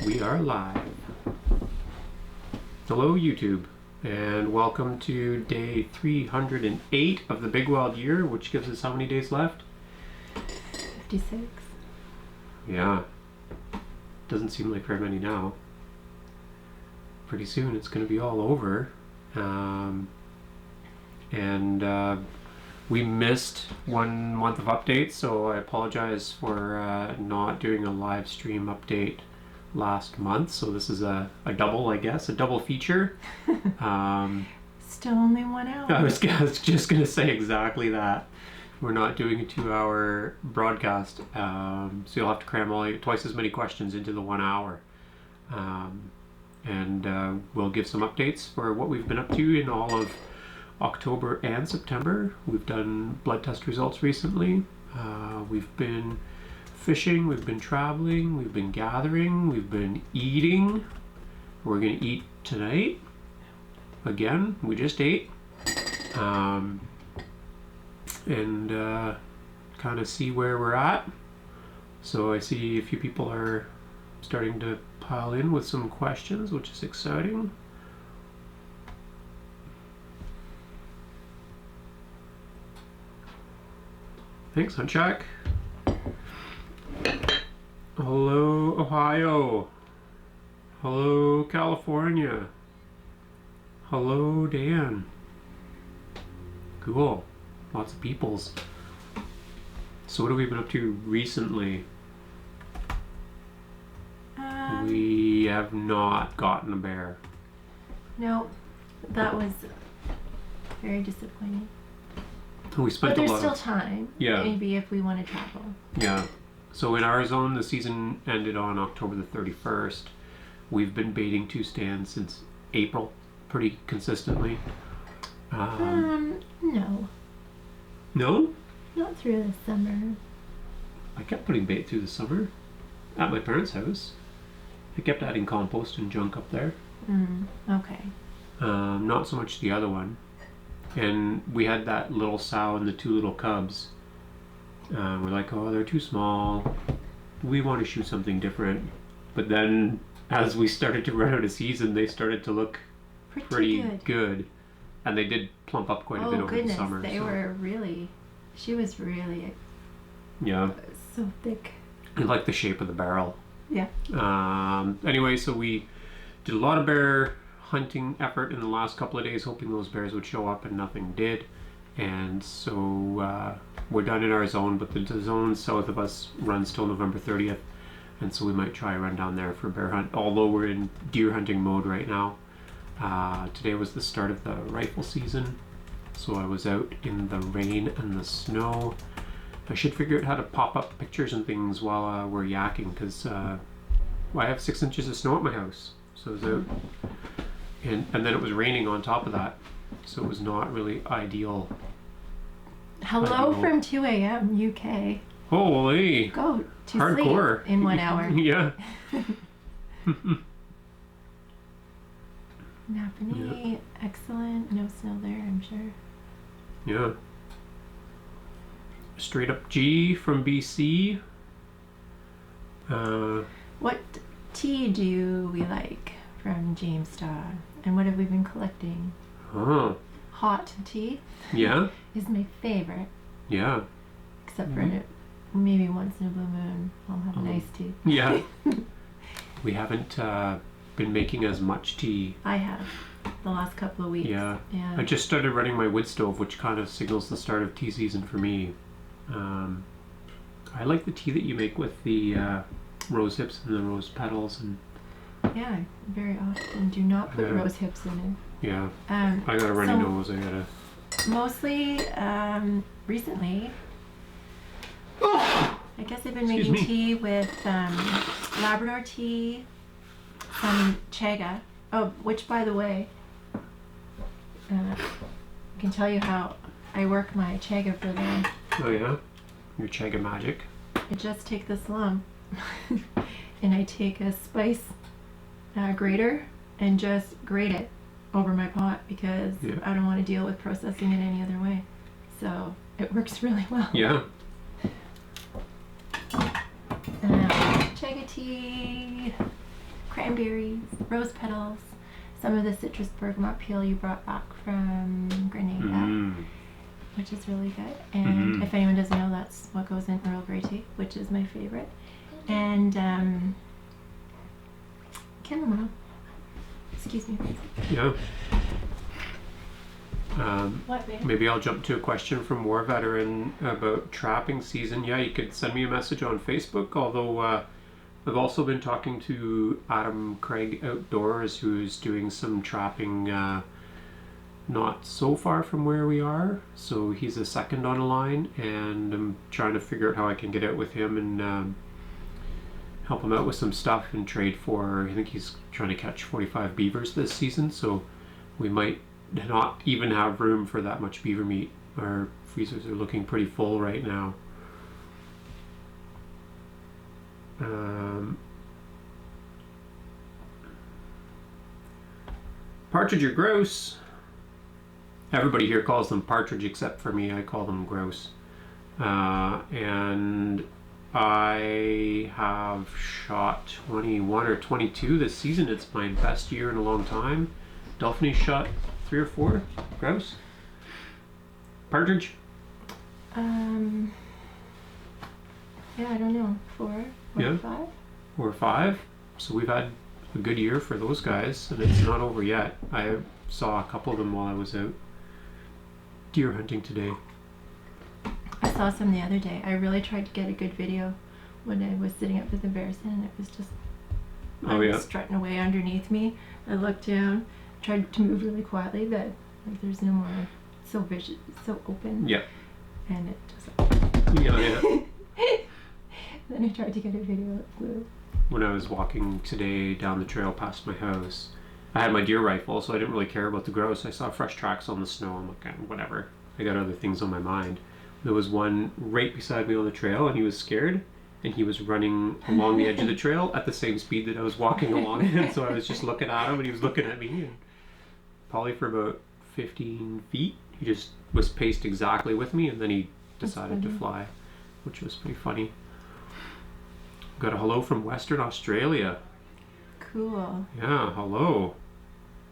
We are live. Hello YouTube, and welcome to day 308 of the Big Wild Year, which gives us how many days left? 56. Yeah. Doesn't seem like very many now. Pretty soon it's going to be all over. We missed 1 month of updates, so I apologize for not doing a live stream update last month. So this is a double, I guess, a double feature. Still only 1 hour. I was just going to say exactly that. We're not doing a 2-hour broadcast, so you'll have to cram twice as many questions into the 1 hour. We'll give some updates for what we've been up to in all of October and September. We've done blood test results recently. We've been fishing, we've been traveling, we've been gathering, we've been eating. We're going to eat tonight. Again, we just ate. Kind of see where we're at. So I see a few people are starting to pile in with some questions, which is exciting. Thanks, Hunchak. Hello, Ohio. Hello, California. Hello, Dan. Cool. Lots of peoples. So what have we been up to recently? We have not gotten a bear. No, that was very disappointing. We spent but there's a lot still of time. Yeah. Maybe if we want to travel. Yeah. So in our zone, the season ended on October the 31st. We've been baiting 2 stands since April, pretty consistently. No. No? Not through the summer. I kept putting bait through the summer at my parents' house. I kept adding compost and junk up there. Okay. Not so much the other one. And we had that little sow and the 2 little cubs. We're like, oh, they're too small. We want to shoot something different. But then, as we started to run out of season, they started to look pretty good. And they did plump up quite a bit over the summer. They were really... She was really... Yeah. So thick. I like the shape of the barrel. Yeah. Anyway, so we did a lot of bear hunting effort in the last couple of days, hoping those bears would show up, and nothing did. And so we're done in our zone, but the zone south of us runs till November 30th, and so we might try a run down there for bear hunt, although we're in deer hunting mode right now. Today was the start of the rifle season, so I was out in the rain and the snow. I should figure out how to pop up pictures and things while we're yakking, because I have 6 inches of snow at my house, so I was out. And then it was raining on top of that, so it was not really ideal. Hello from 2 a.m. UK. Holy! Go to hardcore. Sleep in 1 hour. Yeah. Napanee, excellent. No snow there, I'm sure. Yeah. Straight up G from BC. What tea do we like from Jamestown? And what have we been collecting? Oh. Hot tea. Yeah. Is my favorite. Yeah. Except for maybe once in a blue moon, I'll have an iced tea. Yeah. We haven't been making as much tea. I have the last couple of weeks. Yeah. I just started running my wood stove, which kind of signals the start of tea season for me. I like the tea that you make with the rose hips and the rose petals and. Yeah, very often do not put rose hips in it. Yeah. I got a runny nose. I gotta. Mostly, recently, I guess I've been making tea with Labrador tea, some chaga. Oh, which by the way, I can tell you how I work my chaga for them. Oh yeah? Your chaga magic? I just take this lump and I take a spice grater and just grate it over my pot because I don't want to deal with processing it any other way. So it works really well. Yeah. Chaga tea. cranberries, rose petals, some of the citrus bergamot peel you brought back from Grenada, which is really good. And if anyone doesn't know, that's what goes in Earl Grey tea, which is my favorite. And chamomile. Excuse me. Yeah. What, babe? Maybe I'll jump to a question from War Veteran about trapping season. Yeah, you could send me a message on Facebook, although I've also been talking to Adam Craig Outdoors, who's doing some trapping not so far from where we are. So he's a second on the line, and I'm trying to figure out how I can get out with him and help him out with some stuff and trade for, I think he's trying to catch 45 beavers this season, so we might not even have room for that much beaver meat. Our freezers are looking pretty full right now. Partridge or grouse? Everybody here calls them partridge except for me. I call them grouse. And I have shot 21 or 22 this season. It's my best year in a long time. Delphine shot 3 or 4 grouse. Partridge? Yeah, I don't know. 4 or 5? 4 or 5. So we've had a good year for those guys, and it's not over yet. I saw a couple of them while I was out deer hunting today. I saw some the other day. I really tried to get a good video when I was sitting up with the bears, and it was just was strutting away underneath me. I looked down, tried to move really quietly, but like there's no more, so vicious, so open. Yeah. And it just. Yeah. Then I tried to get a video. It flew. When I was walking today down the trail past my house, I had my deer rifle, so I didn't really care about the grouse. I saw fresh tracks on the snow. I'm like, whatever. I got other things on my mind. There was one right beside me on the trail, and he was scared, and he was running along the edge of the trail at the same speed that I was walking along it. And so I was just looking at him, and he was looking at me. And probably for about 15 feet, he just was paced exactly with me, and then he decided to fly, which was pretty funny. Got a hello from Western Australia. Cool. Yeah, hello.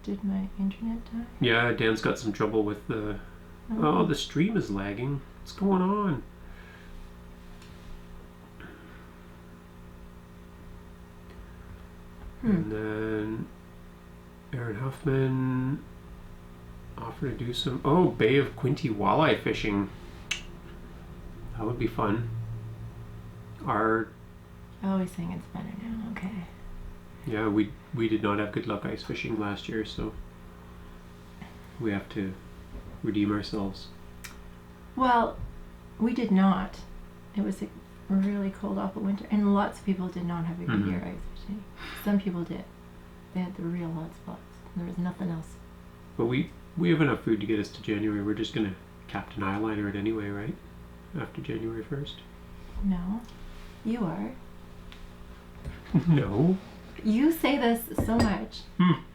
Did my internet die? Yeah, Dan's got some trouble with the... Oh, the stream is lagging. What's going on? And then Aaron Huffman offered to do some... Bay of Quinte walleye fishing. That would be fun. Oh, he's saying it's better now. Okay. Yeah, we did not have good luck ice fishing last year, so we have to redeem ourselves. Well, we did not. It was a really cold, awful winter, and lots of people did not have a good year ice fishing. Some people did. They had the real hot spots. There was nothing else. But we have enough food to get us to January. We're just gonna Captain Eyeliner it anyway, right? After January 1st. No, you are. No. You say this so much.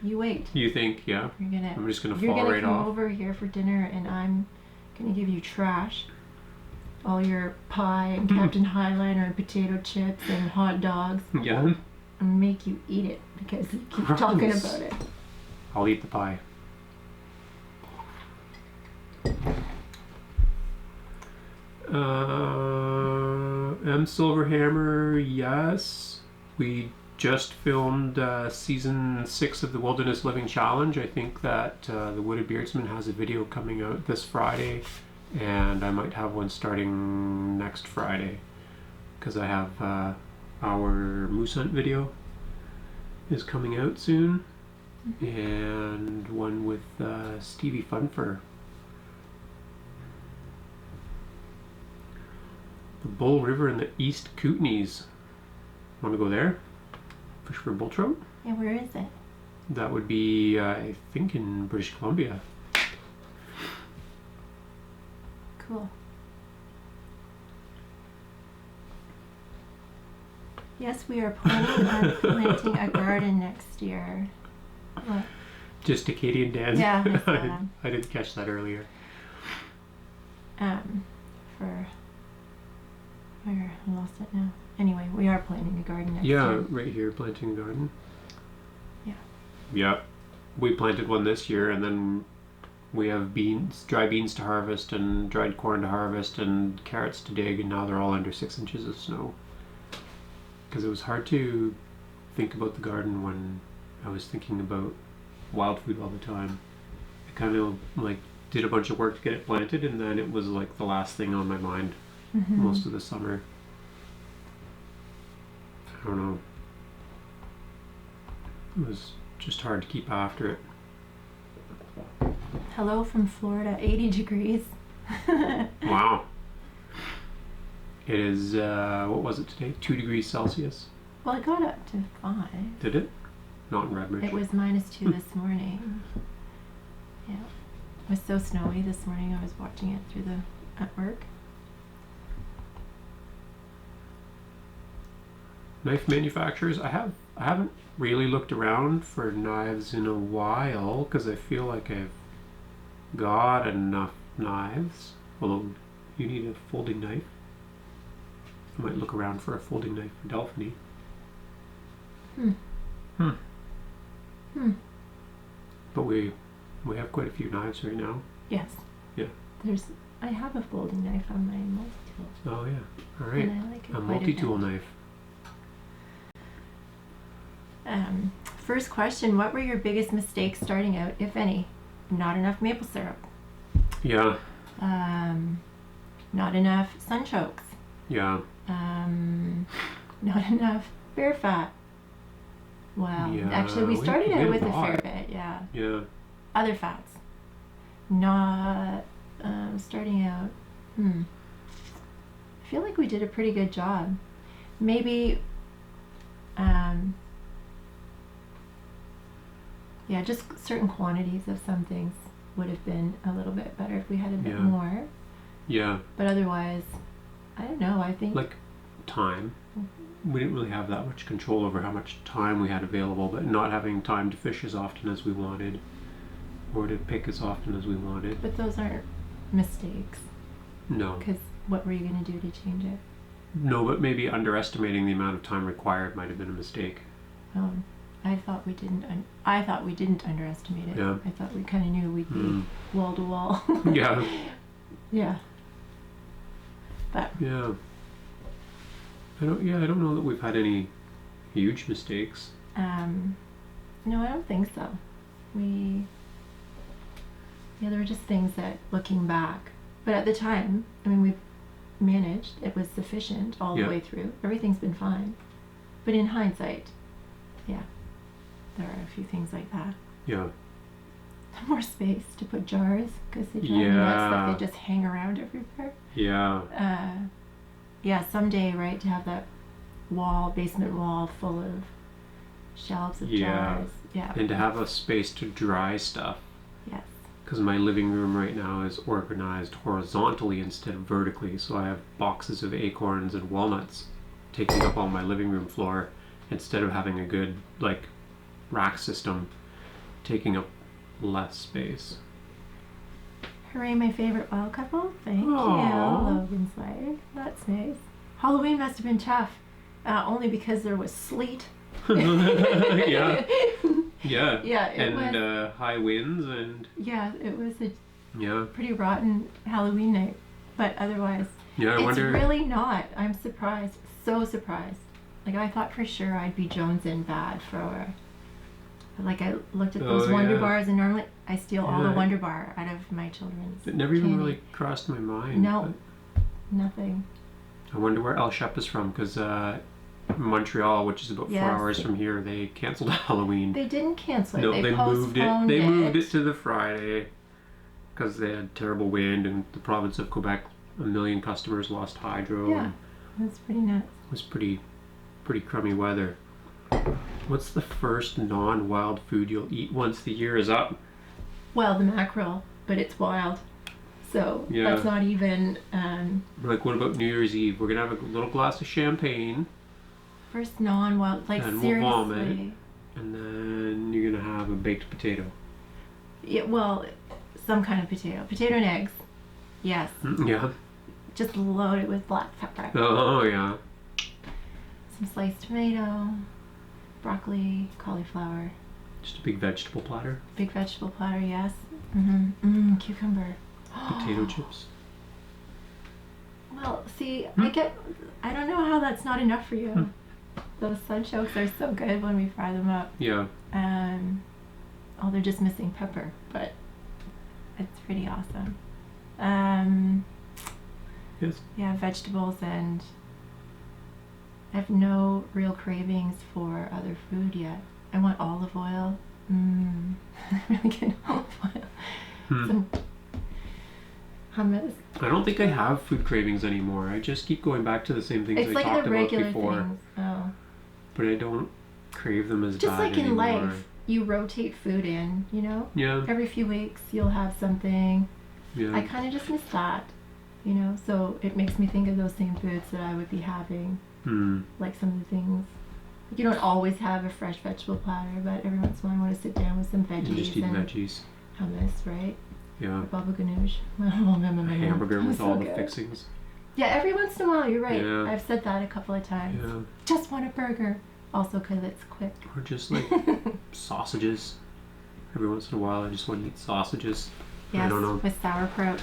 You wait. You think, yeah? I'm just gonna fall right off. You're gonna come over here for dinner, and I'm gonna give you trash. All your pie and Captain Highliner and potato chips and hot dogs. Yeah. And make you eat it because you keep talking about it. I'll eat the pie. M. Silverhammer, yes. We just filmed season 6 of the Wilderness Living Challenge. I think that the Wooded Beardsman has a video coming out this Friday, and I might have one starting next Friday, because I have our moose hunt video is coming out soon, and one with Stevie Funfur. The Bull River in the East Kootenays. Want to go there? Fish for bull trout? Yeah, where is it? That would be, I think, in British Columbia. Cool. Yes, we are planning on planting a garden next year. What? Just to Katie and Dan. Yeah, I didn't catch that earlier. I lost it now. Anyway, we are planting a garden next year. Yeah, right here, planting a garden. Yeah. We planted one this year, and then we have beans, dry beans to harvest, and dried corn to harvest, and carrots to dig, and now they're all under 6 inches of snow. Because it was hard to think about the garden when I was thinking about wild food all the time. I kind of like did a bunch of work to get it planted, and then it was like the last thing on my mind most of the summer. I don't know. It was just hard to keep after it. Hello from Florida, 80 degrees. Wow. It is, what was it today? 2 degrees Celsius. Well, it got up to 5. Did it? Not in Redbridge. It was -2 this morning. Yeah. It was so snowy this morning. I was watching it through at work. Knife manufacturers, I haven't really looked around for knives in a while because I feel like I've got enough knives. Although you need a folding knife. I might look around for a folding knife for Delphine. But we have quite a few knives right now. Yes. Yeah. I have a folding knife on my multi-tool. Oh yeah. All right. And I like it A quite multi-tool bit. knife. First question, what were your biggest mistakes starting out, if any? Not enough maple syrup. Yeah. Not enough sunchokes. Yeah. Not enough bear fat. Well, Yeah, actually we started we out had with a a fair lot. bit, yeah. Yeah. Other fats. Not, starting out, I feel like we did a pretty good job. Maybe, yeah, just certain quantities of some things would have been a little bit better if we had a bit Yeah. more. Yeah. But otherwise, I don't know, I think... Like time. We didn't really have that much control over how much time we had available, but not having time to fish as often as we wanted or to pick as often as we wanted. But those aren't mistakes, No. because what were you going to do to change it? No, but maybe underestimating the amount of time required might have been a mistake. I thought we didn't. I thought we didn't underestimate it. Yeah. I thought we kind of knew we'd be wall to wall. Yeah. Yeah. But Yeah. I don't know that we've had any huge mistakes. no, I don't think so. There were just things that, looking back, but at the time, I mean, we managed. It was sufficient all the Yeah. way through. Everything's been fine. But in hindsight, yeah, there are a few things like that. Yeah. More space to put jars, because they drive me nuts that they just hang around everywhere. Yeah. Yeah, someday, right, to have that basement wall full of shelves of jars. Yeah. And to have a space to dry stuff. Yes. Because my living room right now is organized horizontally instead of vertically, so I have boxes of acorns and walnuts taking up all my living room floor instead of having a good rack system taking up less space. Hooray, my favorite wild couple. Thank you, Aw. Logan's wife. That's nice. Halloween must have been tough, only because there was sleet. Yeah. Yeah. Yeah, it and was. high winds and Yeah, it was a yeah. pretty rotten Halloween night, but otherwise, Yeah, I it's wonder. really not. I'm surprised, so surprised. I thought for sure I'd be jonesing bad for. I looked at those Oh, Wonder yeah. Bars, and normally I steal all the Yeah. Wonder Bar out of my children's. It never even candy. really crossed my mind. No. Nothing. but I wonder where El Shep is from, because Montreal, which is about 4 Yes. hours from here, they canceled Halloween. They didn't cancel it. No, they moved it. postponed They moved it to the Friday because they had terrible wind, and the province of Quebec, 1 million customers lost hydro. Yeah, And that's pretty nuts. it was pretty crummy weather. What's the first non-wild food you'll eat once the year is up? Well, the mackerel, but it's wild. So Yeah. that's not even What about New Year's Eve? We're gonna have a little glass of champagne, first non-wild. And we'll Seriously. vomit. and then you're gonna have a baked potato. Yeah, well, some kind of potato and eggs. Yes, Yeah. just load it with black pepper, Oh yeah. some sliced tomato, broccoli, cauliflower. Just a big vegetable platter. Big vegetable platter, yes. Cucumber. Potato chips. Well, see, I don't know how that's not enough for you. Those sunchokes are so good when we fry them up. Yeah. Oh, they're just missing pepper, but it's pretty awesome. Yes. Yeah, vegetables, and I have no real cravings for other food yet. I want olive oil. Really good olive oil. Some hummus. I don't think I have food cravings anymore. I just keep going back to the same things It's I like talked the about regular before. things. Oh. But I don't crave them as Just bad like in anymore. life, you rotate food in, you know? Yeah. Every few weeks you'll have something. Yeah. I kind of just miss that, you know? So it makes me think of those same foods that I would be having. Like some of the things. You don't always have a fresh vegetable platter, but every once in a while I want to sit down with some veggies. You just eat and veggies. hummus, right? Yeah. Or baba ganoush. A hamburger with So all the good. fixings. Yeah, every once in a while, you're right. Yeah. I've said that a couple of times. Yeah. Just want a burger. Also because it's quick. Or just like sausages. Every once in a while I just want to eat sausages. Yes, I don't know. with sauerkraut.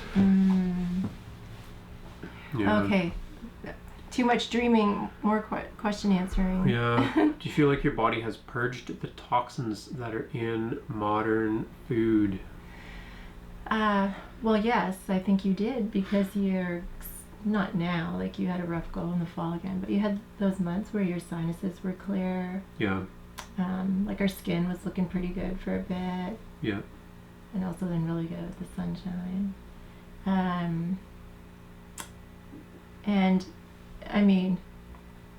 Yeah. Okay. Too much dreaming, more question answering. Yeah. Do you feel like your body has purged the toxins that are in modern food? Well, yes, I think you did, because you're not now, like you had a rough go in the fall again, but you had those months where your sinuses were clear. Yeah. Like our skin was looking pretty good for a bit. Yeah. And also then really good with the sunshine. And I mean,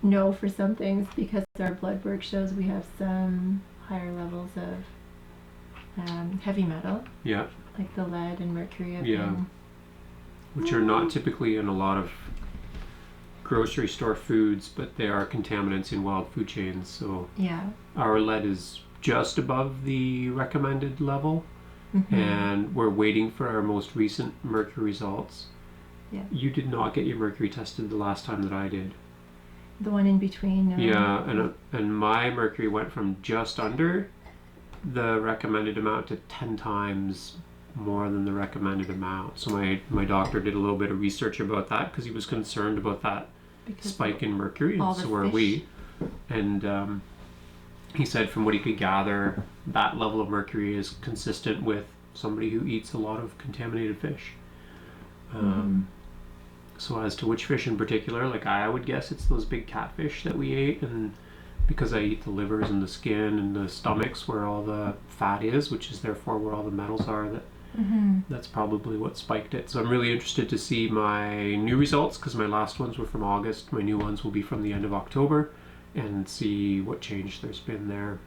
no for some things, because our blood work shows we have some higher levels of heavy metal, Yeah. like the lead and mercury have Yeah. been. Which are not typically in a lot of grocery store foods, but they are contaminants in wild food chains. So Yeah. our lead is just above the recommended level, and we're waiting for our most recent mercury results. Yeah. You did not get your mercury tested the last time that I did. The one in between. Yeah, and my mercury went from just under the recommended amount to 10 times more than the recommended amount. So my doctor did a little bit of research about that, because he was concerned about that Because spike in mercury, all and the so were fish. we. And he said from what he could gather, that level of mercury is consistent with somebody who eats a lot of contaminated fish. So as to which fish in particular, like I would guess it's those big catfish that we ate, and because I eat the livers and the skin and the stomachs where all the fat is, which is therefore where all the metals are, that's probably what spiked it. So I'm really interested to see my new results, because my last ones were from August. My new ones will be from the end of October, and see what change there's been there.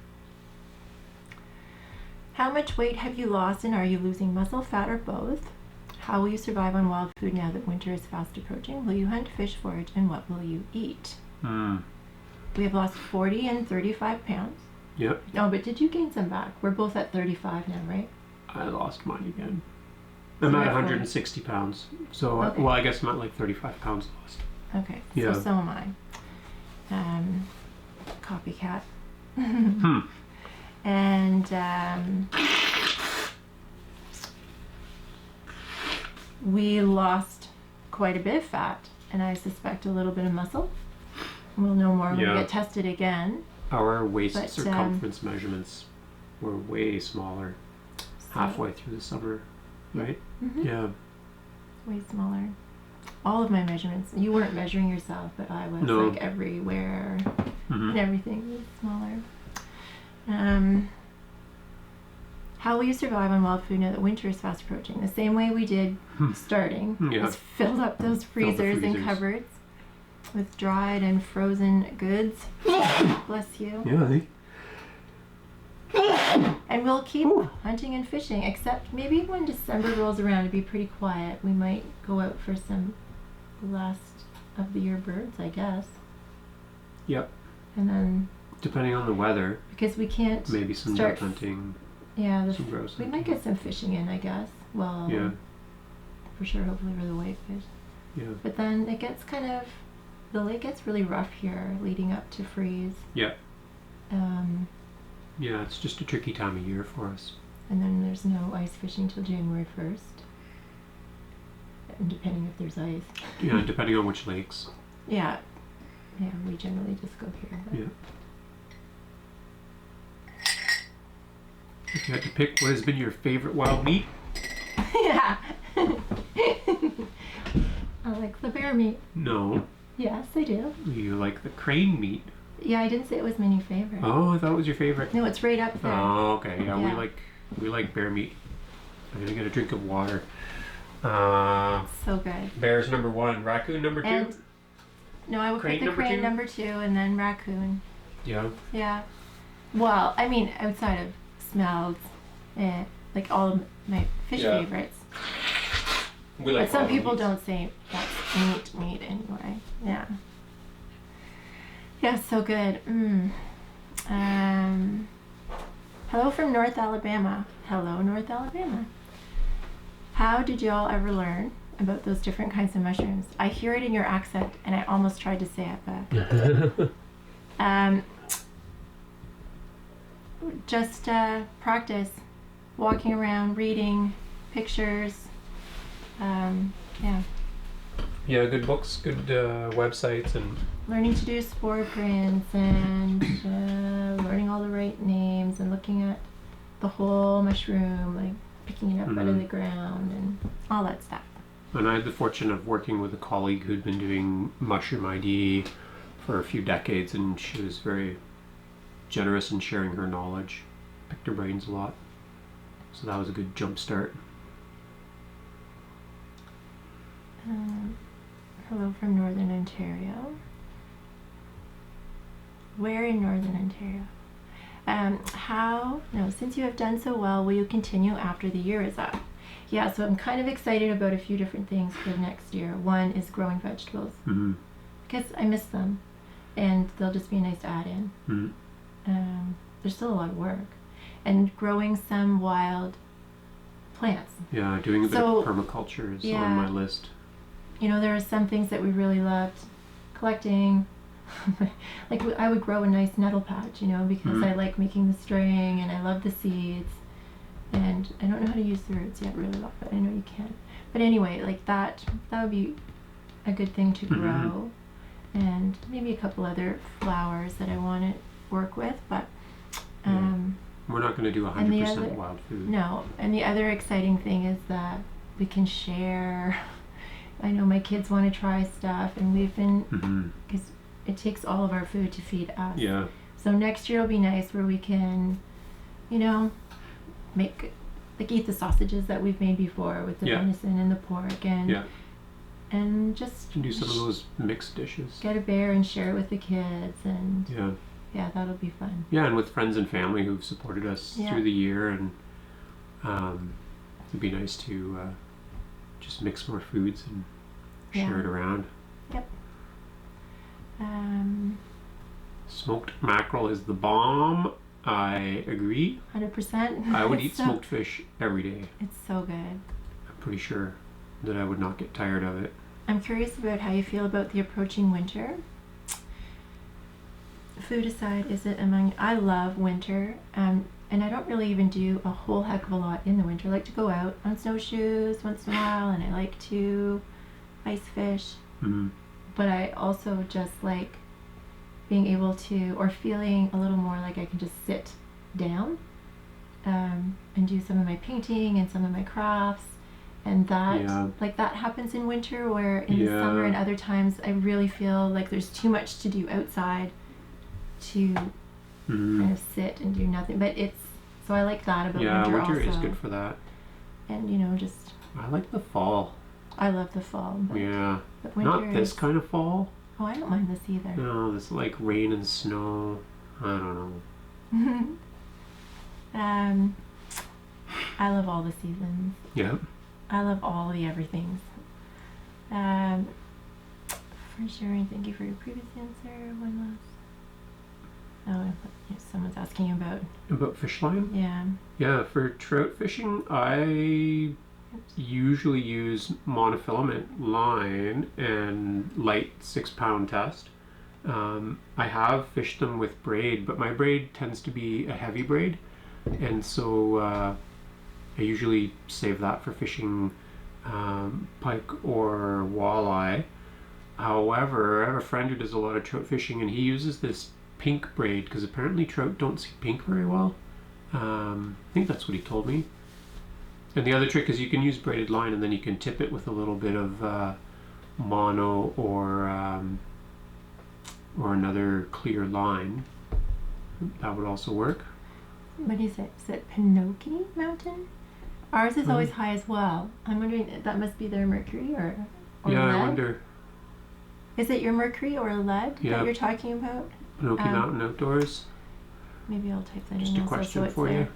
How much weight have you lost, and are you losing muscle, fat, or both? How will you survive on wild food now that winter is fast approaching? Will you hunt, fish, forage, and what will you eat? We have lost 40 and 35 pounds. Yep. No, but did you gain some back? We're both at 35 now, right? I lost mine again. So I'm you're at at 160 pounds. So, Okay. well, I guess I'm at like 35 pounds lost. Okay, Yeah. so am I. Copycat. And we lost quite a bit of fat, and I suspect a little bit of muscle. We'll know more when we Yeah. get tested again. Our waist But, circumference measurements were way smaller So- halfway through the summer, right? Yeah. Way smaller. All of my measurements. You weren't measuring yourself, but I was. No. Like everywhere, Mhm. and everything was smaller. How will you survive on wild food now that winter is fast approaching? The same way we did starting. Yeah. Just filled up those freezers and freezers. cupboards with dried and frozen goods. Bless you. Yeah. And we'll keep hunting and fishing, except maybe when December rolls around, it'd be pretty quiet. We might go out for some last of the year birds, I guess. Yep. And then, Depending on the weather, because we can't maybe some start duck hunting, Yeah, some grouse we hunting. might get some fishing in, I guess. Well, Yeah. for sure, hopefully for the whitefish. Yeah. But then it gets the lake gets really rough here leading up to freeze. Yeah. Yeah, it's just a tricky time of year for us. And then there's no ice fishing till January 1st. And depending if there's ice. Yeah, depending on which lakes. Yeah. Yeah, we generally just go here. But. Yeah. If you had to pick what has been your favorite wild meat? Yeah. I like the bear meat. No. Yes, I do. You like the crane meat. Yeah, I didn't say it was my new favorite. Oh, I thought it was your favorite. No, it's right up there. Oh, okay. Yeah, Yeah. we like bear meat. I'm gonna get a drink of water. So good. Bear's number 1, raccoon number 2. And no, I would Crane put the number crane 2? number 2 and then raccoon. Yeah. Yeah. Well, I mean, outside of smells, like all of my fish Yeah. favorites. We like But some all the people meats. don't say that's meat anyway. Yeah. Yeah, so good. Hello from North Alabama. Hello, North Alabama. How did y'all ever learn about those different kinds of mushrooms? I hear it in your accent, and I almost tried to say it, but just practice, walking around, reading, pictures. Yeah, Yeah, good books, good websites, and learning to do spore prints and learning all the right names and looking at the whole mushroom, like picking it up out of the ground and all that stuff. I had the fortune of working with a colleague who'd been doing mushroom ID for a few decades, and she was very generous in sharing her knowledge. Picked her brains a lot, so that was a good jump start. Hello from Northern Ontario. Where in Northern Ontario? Since you have done so well, will you continue after the year is up? Yeah, so I'm kind of excited about a few different things for next year. One is growing vegetables, because I miss them, and they'll just be a nice add-in. There's still a lot of work. And growing some wild plants. Yeah, doing a bit of permaculture is on my list. You know, there are some things that we really loved collecting. Like I would grow a nice nettle patch, you know, because I like making the string and I love the seeds. And I don't know how to use the roots yet really well, but I know you can. But anyway, like that would be a good thing to grow. And maybe a couple other flowers that I want to work with, but we're not going to do 100% wild food. No, and the other exciting thing is that we can share. I know my kids want to try stuff, and we've been, because it takes all of our food to feed us. Yeah. So next year will be nice where we can, you know, eat the sausages that we've made before with the venison and the pork, and just do some of those mixed dishes. Get a bear and share it with the kids, and yeah, that'll be fun. Yeah, and with friends and family who've supported us through the year, and it'd be nice to just mix more foods and share it around. Yep. Smoked mackerel is the bomb. I agree. 100%. I would eat smoked fish every day. It's so good. I'm pretty sure that I would not get tired of it. I'm curious about how you feel about the approaching winter. Food aside, is it among... I love winter, and I don't really even do a whole heck of a lot in the winter. I like to go out on snowshoes once in a while, and I like to ice fish. But I also just like being able to, or feeling a little more like I can just sit down and do some of my painting and some of my crafts. And that, like that happens in winter, where in the summer and other times I really feel like there's too much to do outside to kind of sit and do nothing. But so I like that about winter also. Yeah, winter is good for that. And you know, just... I like the fall. I love the fall. But winter not this kind of fall. Oh, I don't mind this either. No, this like rain and snow. I don't know. I love all the seasons. Yeah. I love all the everythings. For sharing, thank you for your previous answer. One last. Oh, someone's asking about fish line? Yeah. Yeah, for trout fishing, I usually use monofilament line and light 6-pound test. I have fished them with braid, but my braid tends to be a heavy braid, and so I usually save that for fishing pike or walleye. However, I have a friend who does a lot of trout fishing, and he uses this pink braid because apparently trout don't see pink very well. I think that's what he told me. And the other trick is you can use braided line, and then you can tip it with a little bit of mono or another clear line. That would also work. What is it? Is it Pinocchio Mountain? Ours is always high as well. I'm wondering, that must be their Mercury or Yeah, lead? I wonder. Is it your Mercury or lead Yeah. that you're talking about? Pinocchio Mountain Outdoors. Maybe I'll type that Just in a also question so it's for there. you.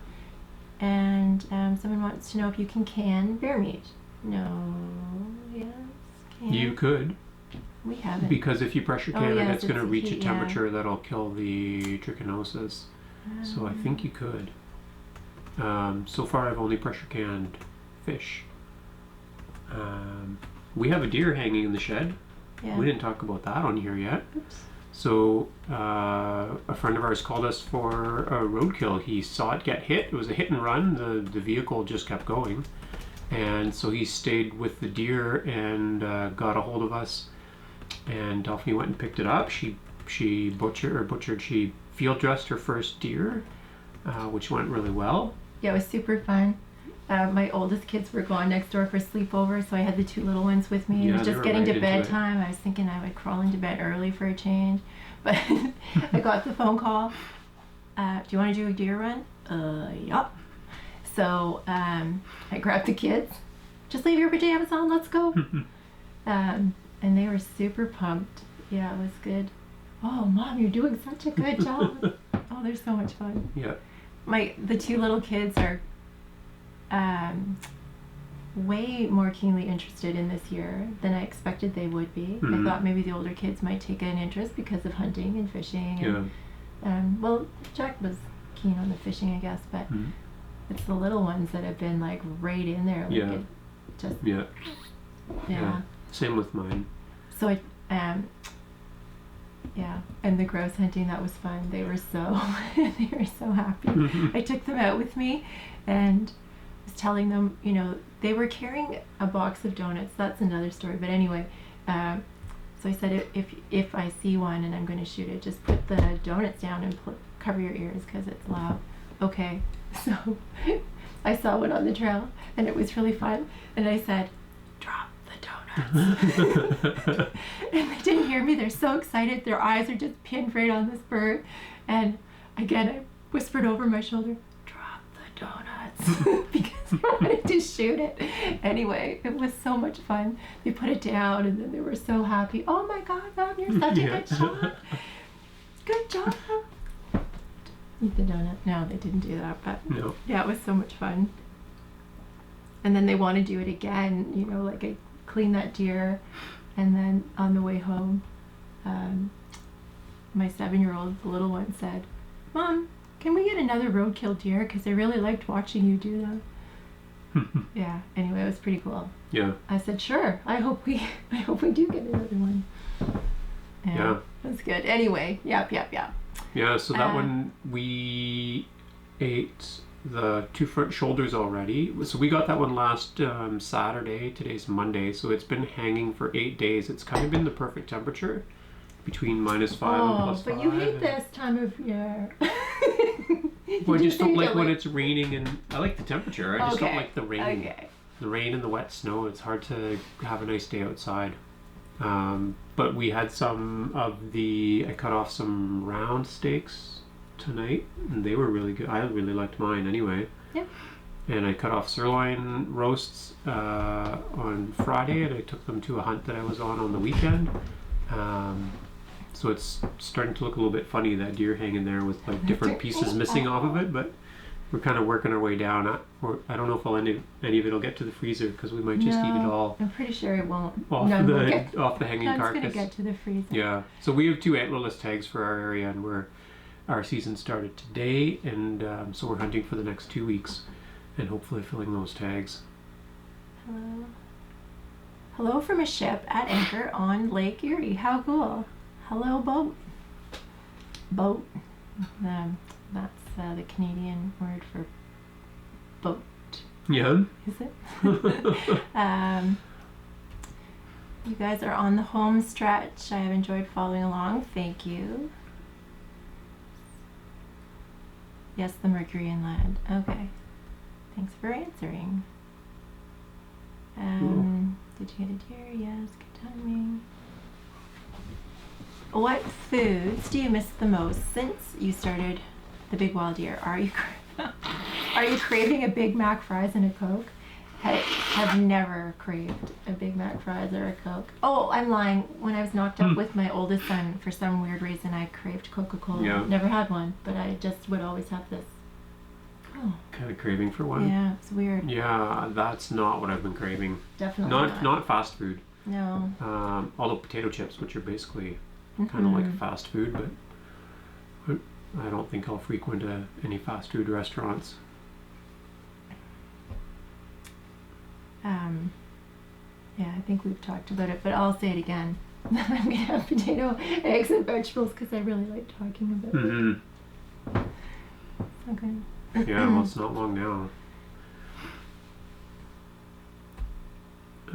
And someone wants to know if you can bear meat. No. Yes. Can. You could, We haven't. because if you pressure can it, yes, it's going to it's a reach a heat, yeah. temperature that'll kill the trichinosis. So I think you could. So far I've only pressure canned fish. We have a deer hanging in the shed. Yeah. We didn't talk about that on here yet. Oops. So a friend of ours called us for a roadkill. He saw it get hit. It was a hit and run. The vehicle just kept going. And so he stayed with the deer and got a hold of us. And Delphine went and picked it up. She field dressed her first deer, which went really well. Yeah, it was super fun. My oldest kids were gone next door for sleepover, so I had the two little ones with me. Yeah, It was they just were getting right to into it. bedtime. I was thinking I would crawl into bed early for a change. But I got the phone call. Do you want to do a deer run? Yup. So I grabbed the kids. Just leave your pajamas on, let's go. And they were super pumped. Yeah, it was good. Oh, Mom, you're doing such a good job. Oh, they're so much fun. Yeah. The two little kids are way more keenly interested in this year than I expected they would be. Mhm. I thought maybe the older kids might take an interest because of hunting and fishing. And, Yeah. well, Jack was keen on the fishing, I guess, but it's the little ones that have been like right in there. Like Yeah. it just Yeah. yeah. Same with mine. So yeah, and the grouse hunting, that was fun. They were so happy. I took them out with me and was telling them, they were carrying a box of donuts. That's another story. But anyway, so I said, if I see one and I'm going to shoot it, just put the donuts down and cover your ears because it's loud. Okay. So I saw one on the trail and it was really fun. And I said, drop the donuts. And they didn't hear me. They're so excited. Their eyes are just pinned right on this bird. And again, I whispered over my shoulder, drop the donuts. Because I wanted to shoot it. Anyway, it was so much fun. They put it down and then they were so happy. Oh my God, Mom, you're such a good shot. Good job. Eat the donut. No, they didn't do that, but No. yeah, it was so much fun. And then they want to do it again, like I cleaned that deer, and then on the way home, my 7-year-old, the little one, said, Mom, can we get another roadkill deer? Because I really liked watching you do that. Yeah, anyway, it was pretty cool. Yeah. I said, sure, I hope we do get another one. Yeah. That's good. Anyway, yep. Yeah, so that one, we ate the two front shoulders already. So we got that one last Saturday. Today's Monday, so it's been hanging for 8 days. It's kind of been the perfect temperature, between -5 and +5. But you hate this time of year. Well, I just don't like when it's raining, and I like the temperature. I just don't like the rain. Okay. The rain and the wet snow. It's hard to have a nice day outside. But we had I cut off some round steaks tonight, and they were really good. I really liked mine anyway. Yep. And I cut off sirloin roasts on Friday, and I took them to a hunt that I was on the weekend. So it's starting to look a little bit funny, that deer hanging there with like different pieces missing off of it, but we're kind of working our way down. I don't know if any of it will get to the freezer, because we might just eat it all I'm pretty sure it won't. off None will off the hanging None's carcass. gonna get to the freezer. Yeah. So we have 2 antlerless tags for our area, and our season started today, and so we're hunting for the next 2 weeks, and hopefully filling those tags. Hello from a ship at anchor on Lake Erie. How cool. hello boat. Boat. That's the Canadian word for boat. Yeah. Is it? You guys are on the home stretch. I have enjoyed following along. Thank you. Yes, the Mercury and lead. Okay. Thanks for answering. Did you get a deer? Yes, good timing. What foods do you miss the most since you started the Big Wild Deer? Are you craving a Big Mac fries and a Coke? Have never craved a Big Mac fries or a Coke. Oh, I'm lying. When I was knocked up with my oldest son, for some weird reason, I craved Coca-Cola. Yeah. Never had one, but I just would always have this. Oh. Kind of craving for one. Yeah, it's weird. Yeah, that's not what I've been craving. Definitely Not fast food. No. Although potato chips, which are basically kind of like fast food, but I don't think I'll frequent any fast food restaurants. Yeah, I think we've talked about it, but I'll say it again. I'm gonna have potato, eggs, and vegetables because I really like talking about it. Okay. Yeah, well, it's not long now.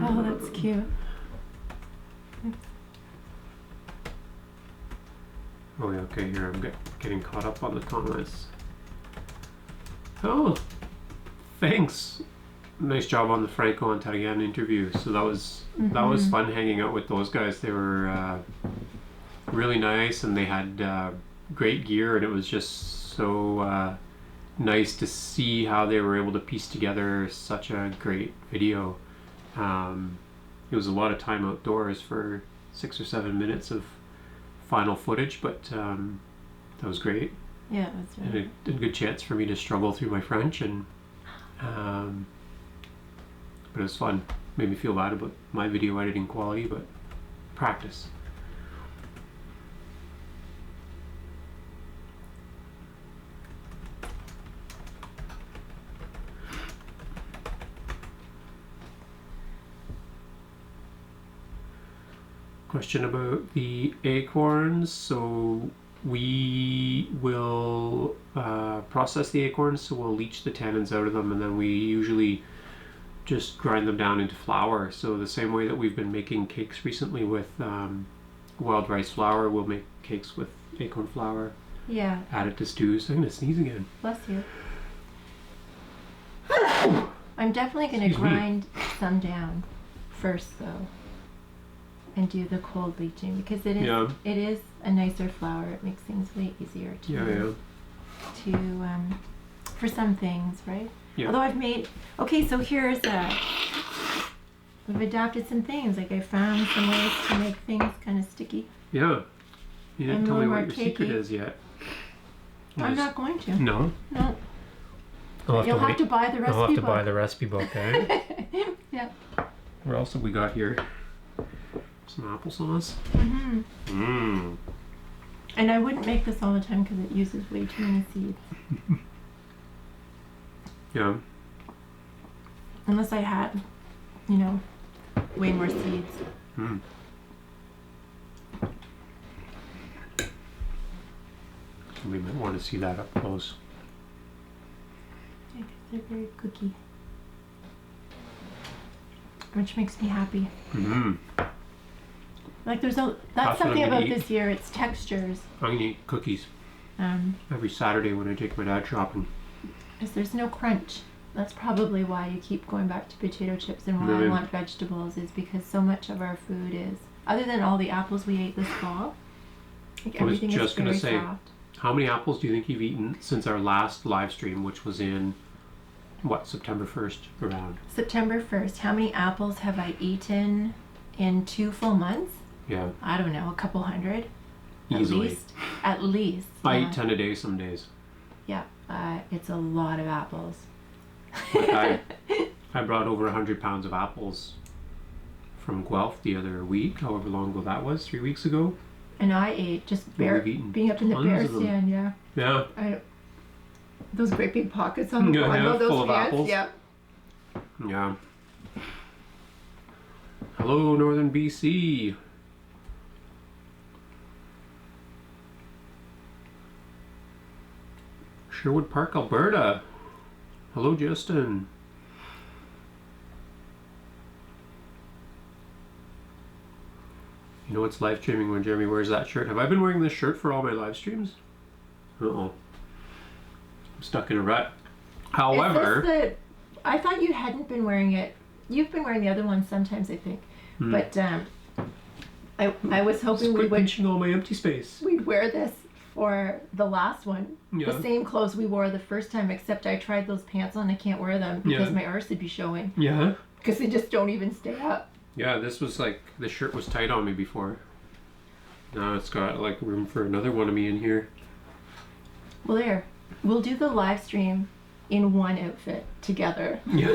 Oh, that's cute. Oh yeah, okay, here I'm getting caught up on the comments. Oh, thanks. Nice job on the Franco and Tarian interview. So that was fun hanging out with those guys. They were really nice, and they had great gear, and it was just so nice to see how they were able to piece together such a great video. It was a lot of time outdoors for 6 or 7 minutes of final footage, but that was great. Yeah, it was really. And a good chance for me to struggle through my French, and but it was fun. Made me feel bad about my video editing quality, but practice. Question about the acorns. So we will process the acorns, so we'll leach the tannins out of them, and then we usually just grind them down into flour. So the same way that we've been making cakes recently with wild rice flour, we'll make cakes with acorn flour. Yeah. Add it to stews. I'm gonna sneeze again. Bless you. I'm definitely gonna grind some down first though, and do the cold leaching because it is a nicer flour. It makes things way easier to for some things, right? Yeah. Although I've made so here's we've adapted some things. Like I found some ways to make things kind of sticky. Yeah. You didn't And tell me more what your secret cakey. is yet. I'm not going to. No. No. I'll You'll have to buy the recipe I'll have to book. buy the recipe book, eh? Yeah. What else have we got here? Some applesauce. And I wouldn't make this all the time because it uses way too many seeds. Yeah. Unless I had, way more seeds. We might want to see that up close. Yeah, 'cause they're very cookie. Which makes me happy. Like that's what something I'm gonna about eat. this year, it's textures. I'm gonna eat cookies every Saturday when I take my dad shopping. Because there's no crunch. That's probably why you keep going back to potato chips and why I want vegetables is because so much of our food is, other than all the apples we ate this fall, like everything is very soft. How many apples do you think you've eaten since our last live stream, which was in, September 1st around? September 1st. How many apples have I eaten in 2 full months? Yeah. I don't know, a couple hundred. Easily. At least. I eat 10 a day some days. Yeah, it's a lot of apples. Like I brought over 100 pounds of apples from Guelph the other week, however long ago that was, 3 weeks ago. And I ate just being up in the tons bear of them. stand, yeah. Yeah. Those great big pockets on the bottom of those full of pants, apples. yeah. Yeah. Hello, Northern BC. Sherwood Park, Alberta. Hello, Justin. You know it's live streaming when Jeremy wears that shirt. Have I been wearing this shirt for all my live streams? Uh-oh. I'm stuck in a rut. However... I thought you hadn't been wearing it. You've been wearing the other one sometimes, I think. But I was hoping we would... pinching all my empty space. We'd wear this for the last one. Yeah. The same clothes we wore the first time, except I tried those pants on. I can't wear them because my arse would be showing. Yeah? Because they just don't even stay up. Yeah, this was like... The shirt was tight on me before. Now it's got like room for another one of me in here. Well, there. We'll do the live stream in one outfit together. Yeah.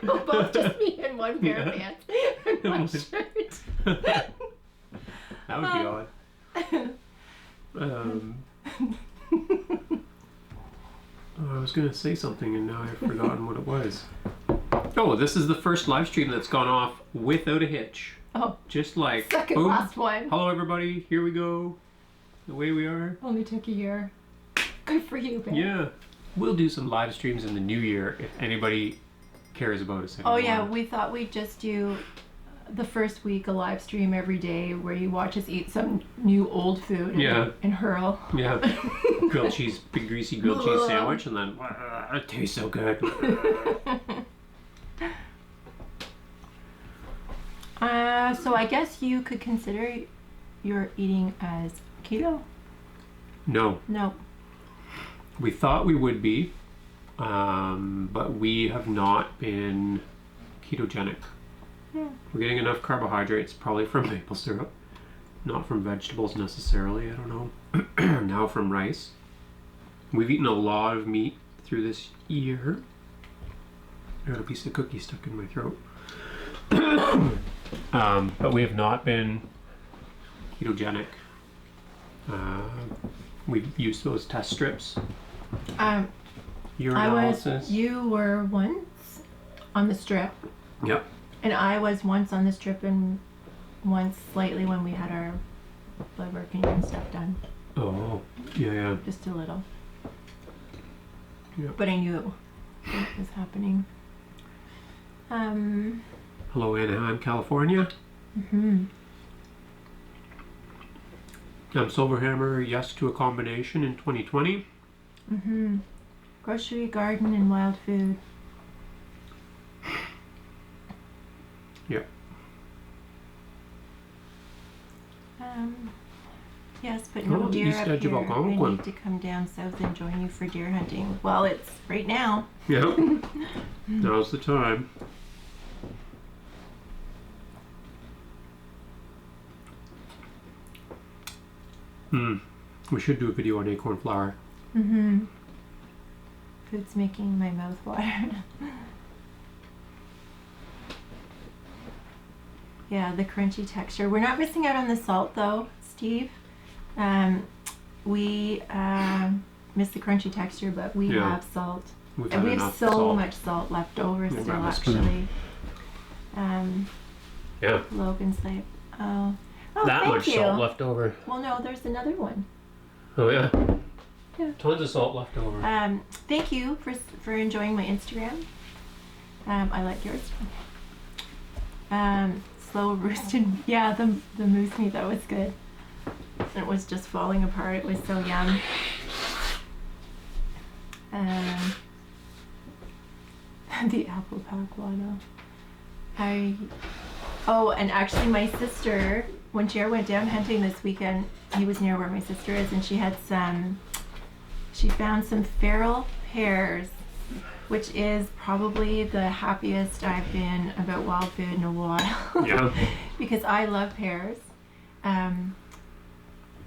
We'll both just be in one pair of pants and one shirt. That would be odd. I was going to say something and now I've forgotten what it was. Oh, this is the first live stream that's gone off without a hitch. Oh. Just like, second boom. Last one. Hello everybody, here we go. Away we are. Only took a year. Good for you, babe. Yeah. We'll do some live streams in the new year if anybody cares about us anymore. Oh yeah, we thought we'd just do the first week a live stream every day where you watch us eat some new old food and hurl. Yeah. Big greasy grilled cheese sandwich and then it tastes so good. So I guess you could consider your eating as keto? No. No. We thought we would be, but we have not been ketogenic. Yeah. We're getting enough carbohydrates, probably from maple syrup, not from vegetables necessarily, I don't know. Now from rice. We've eaten a lot of meat through this year. I got a piece of cookie stuck in my throat. But we have not been ketogenic. We've used those test strips. Urinalysis. You were once on the strip. Yep. And I was once on the strip and once slightly when we had our blood work and stuff done. Oh, yeah. Just a little. Yep. But I knew it was happening. Hello, Anaheim, California. Mm-hmm. Silverhammer, yes to a combination in 2020. Mm-hmm. Grocery, garden, and wild food. Yep. Yes, but no deer east up edge of here. I Algonquin. need to come down south and join you for deer hunting. Well, it's right now. Yep. Now's the time. We should do a video on acorn flour. Mm-hmm. Food's making my mouth water. Yeah, the crunchy texture. We're not missing out on the salt though, Steve. We miss the crunchy texture, but we have salt. And we have so much salt left over still, actually. Yeah. Logan's like, oh, that thank much you. salt left over. Well, no, there's another one. Oh yeah. Yeah. Tons of salt left over. Thank you for enjoying my Instagram. I like yours. Slow roasted. Yeah, the moose meat, that was good. It was just falling apart. It was so yum. The apple pack and actually my sister, when Jer went down hunting this weekend, he was near where my sister is, and she found some feral pears, which is probably the happiest I've been about wild food in a while. Yeah. Because I love pears.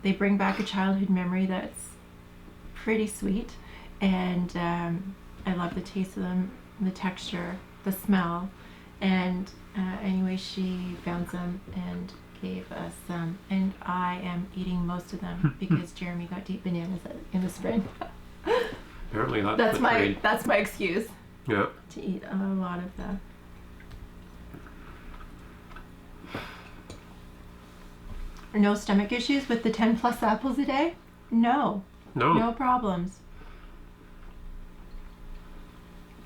They bring back a childhood memory that's pretty sweet, and I love the taste of them, the texture, the smell, and anyway, she found some and gave us some, and I am eating most of them because Jeremy got to eat bananas in the spring. Apparently that's my excuse. Yeah. To eat a lot of that. No stomach issues with the 10 plus apples a day? No. No. No problems.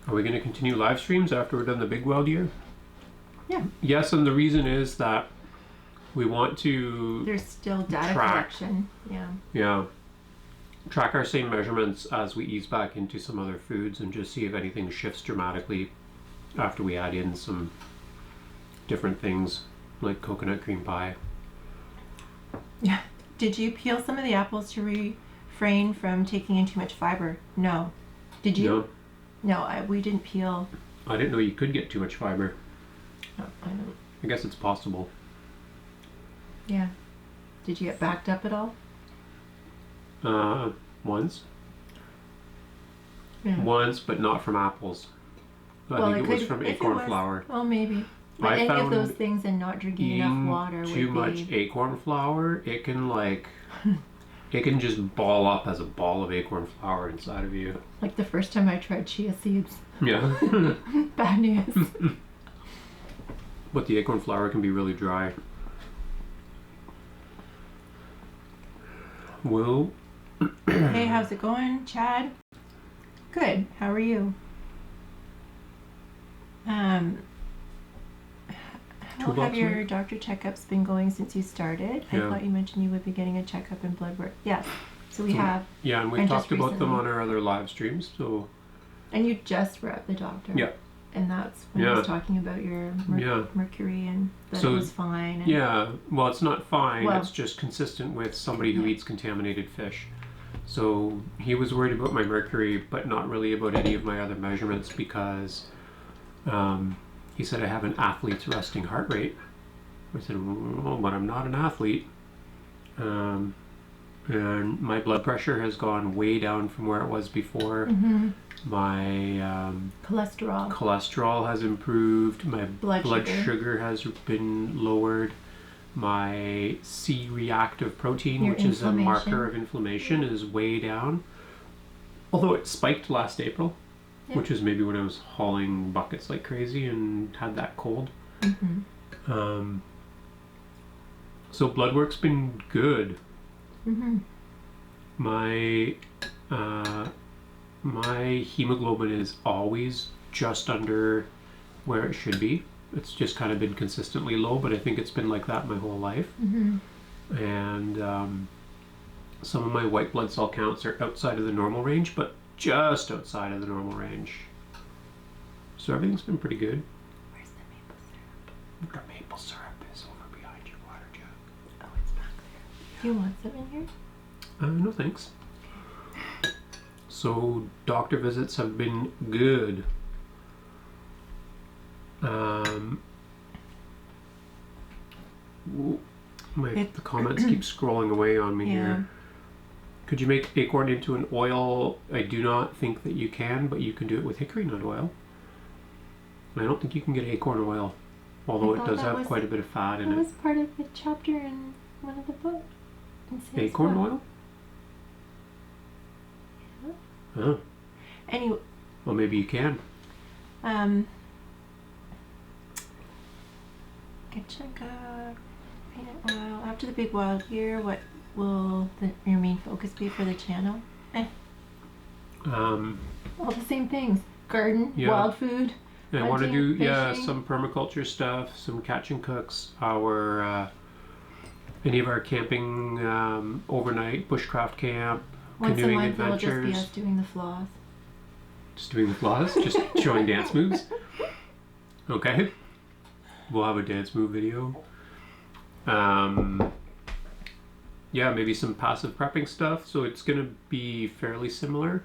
Are we going to continue live streams after we're done the big weld year? Yeah. Yes, and the reason is that we want to There's still data track. collection. Yeah. Yeah. Track our same measurements as we ease back into some other foods and just see if anything shifts dramatically after we add in some different things like coconut cream pie. Yeah. Did you peel some of the apples to refrain from taking in too much fiber? No. Did you? No, we didn't peel. I didn't know you could get too much fiber. Oh, I don't. I guess it's possible. Yeah. Did you get backed up at all? Once. Yeah. Once, but not from apples. I think it was from acorn flour. Well, maybe. But any of those things and not drinking enough water would be... too much acorn flour, it can like... it can just ball up as a ball of acorn flour inside of you. Like the first time I tried chia seeds. Yeah. Bad news. But the acorn flour can be really dry. Well... Hey, how's it going, Chad? Good. How are you? How have your doctor checkups been going since you started? Yeah. I thought you mentioned you would be getting a checkup and blood work. Yes. So we have. Yeah, and we've talked about them on our other live streams, so... And you just were at the doctor. Yeah. And that's when I was talking about your Mercury and that it was fine. And yeah, well, it's not fine. Well, it's just consistent with somebody who eats contaminated fish. So he was worried about my mercury, but not really about any of my other measurements because he said I have an athlete's resting heart rate. I said, well, but I'm not an athlete. And my blood pressure has gone way down from where it was before. Mm-hmm. My cholesterol has improved. My blood sugar has been lowered. My C-reactive protein, which is a marker of inflammation, is way down. Although it spiked last April, which is maybe when I was hauling buckets like crazy and had that cold. Mm-hmm. So blood work's been good. Mm-hmm. My hemoglobin is always just under where it should be. It's just kind of been consistently low, but I think it's been like that my whole life. Mm-hmm. And some of my white blood cell counts are outside of the normal range, but just outside of the normal range. So everything's been pretty good. Where's the maple syrup? The maple syrup is over behind your water jug. Oh, it's back there. Do you want some in here? No thanks. So doctor visits have been good. The comments keep scrolling away on me here. Could you make acorn into an oil? I do not think that you can, but you can do it with hickory nut oil. I don't think you can get acorn oil, although it does have quite a bit of fat in it. That was part of the chapter in one of the books. Acorn oil? Yeah. Oh. Anyway. Well, maybe you can. Ketchup, peanut oil. After the big wild year, what will your main focus be for the channel? All the same things. Garden, wild food. I want to do some permaculture stuff, some catch and cooks, any of our camping overnight bushcraft camp, canoeing adventures. Will just be us doing the floss. Just doing the floss? Just showing dance moves? Okay. We'll have a dance move video. Maybe some passive prepping stuff. So it's going to be fairly similar.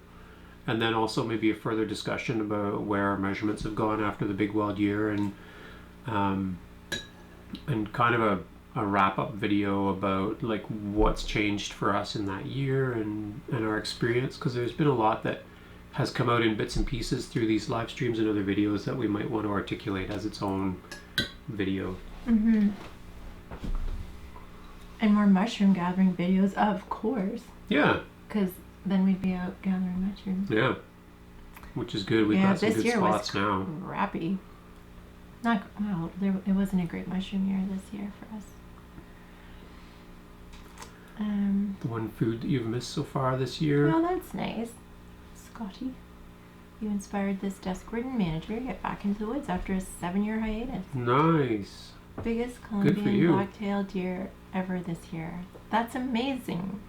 And then also maybe a further discussion about where our measurements have gone after the big wild year and kind of a wrap-up video about like what's changed for us in that year and our experience, because there's been a lot that has come out in bits and pieces through these live streams and other videos that we might want to articulate as its own video. Mm-hmm. And more mushroom gathering videos, of course. Yeah. Because then we'd be out gathering mushrooms. Yeah. Which is good. We've got some good spots now. This year was crappy. It wasn't a great mushroom year this year for us. one food that you've missed so far this year. Well, that's nice. Scotty, you inspired this desk-ridden manager to get back into the woods after a 7-year hiatus. Nice. Biggest for Columbian you. black-tailed deer ever this year. That's amazing.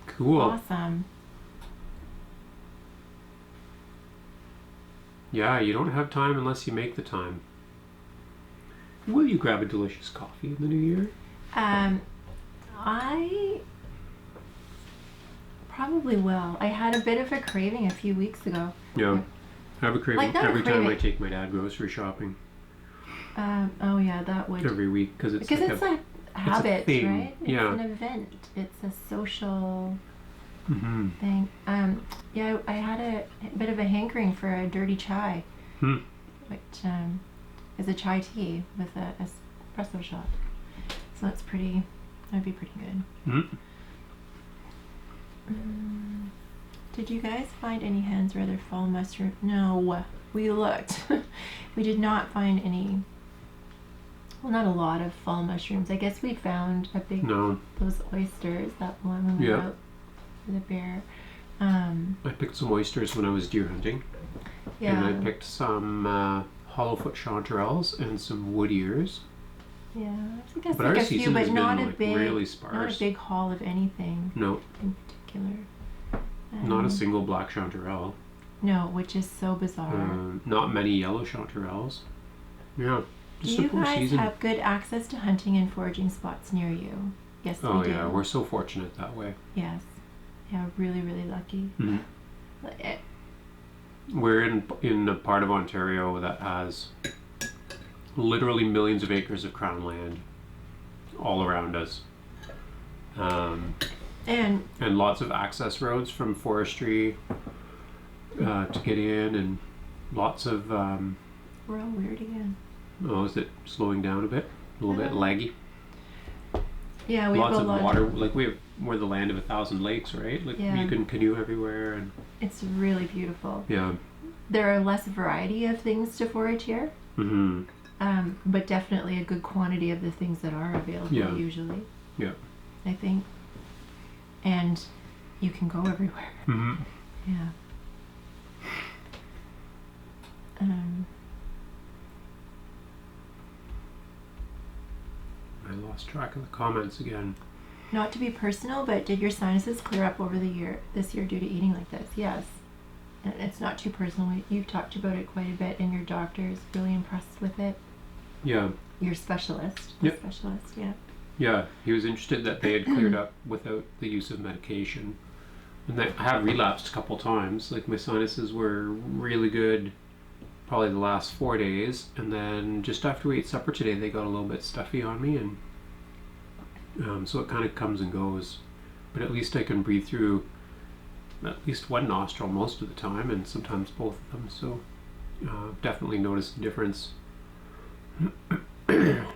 Cool. Awesome. Yeah, you don't have time unless you make the time. Will you grab a delicious coffee in the new year? I probably will. I had a bit of a craving a few weeks ago. Yeah. I have a craving Like, not a every time I craving. take my dad grocery shopping. Oh yeah, that would. Every week because it's Because like it's a a habit, thing. right? It's Yeah. an event. It's a social Mm-hmm. thing. Yeah, I had a bit of a hankering for a dirty chai, which is a chai tea with a espresso shot. So that'd be pretty good. Mm-hmm. Did you guys find any hens or other fall mushroom? No, we looked. We did not find any. Well, not a lot of fall mushrooms. I guess we found a big No, those oysters. That one when we were Yeah. out with the bear. I picked some oysters when I was deer hunting, and I Yeah, picked some hollowfoot chanterelles and some wood ears. yeah. I guess But like our a few, season but has been not a like big, really not a sparse. big haul of anything No, in particular. not a single black chanterelle. No, which is so bizarre. Not many yellow chanterelles. Yeah, Do just a you poor guys season. have good access to hunting and foraging spots near you? Yes, Oh we do. yeah, we're so fortunate that way. Yes. Yeah, really, really lucky. Mhm. Eh, We're in a part of Ontario that has literally millions of acres of crown land all around us, And and lots of access roads from forestry to get in, and lots of we're all weird again. oh, is it slowing down a bit? A little bit laggy. Yeah, we Lots have of a lot. water. Like we're the land of 1,000 lakes, right? Like Yeah. you can canoe everywhere, and It's really beautiful. yeah. There are less variety of things to forage here, Mm-hmm. but definitely a good quantity of the things that are available Yeah. usually. Yeah. I think. And you can go everywhere. Mm-hmm. Yeah. I lost track of the comments again. Not to be personal, but did your sinuses clear up over this year due to eating like this? Yes. And it's not too personal. You've talked about it quite a bit, and your doctor is really impressed with it. Yeah. Your specialist. Yep. Specialist, yeah. Yeah, he was interested that they had cleared up without the use of medication. And I have relapsed a couple times. Like my sinuses were really good probably the last 4 days, and then just after we ate supper today they got a little bit stuffy on me, and so it kind of comes and goes. But at least I can breathe through at least one nostril most of the time, and sometimes both of them, so definitely noticed a difference. Have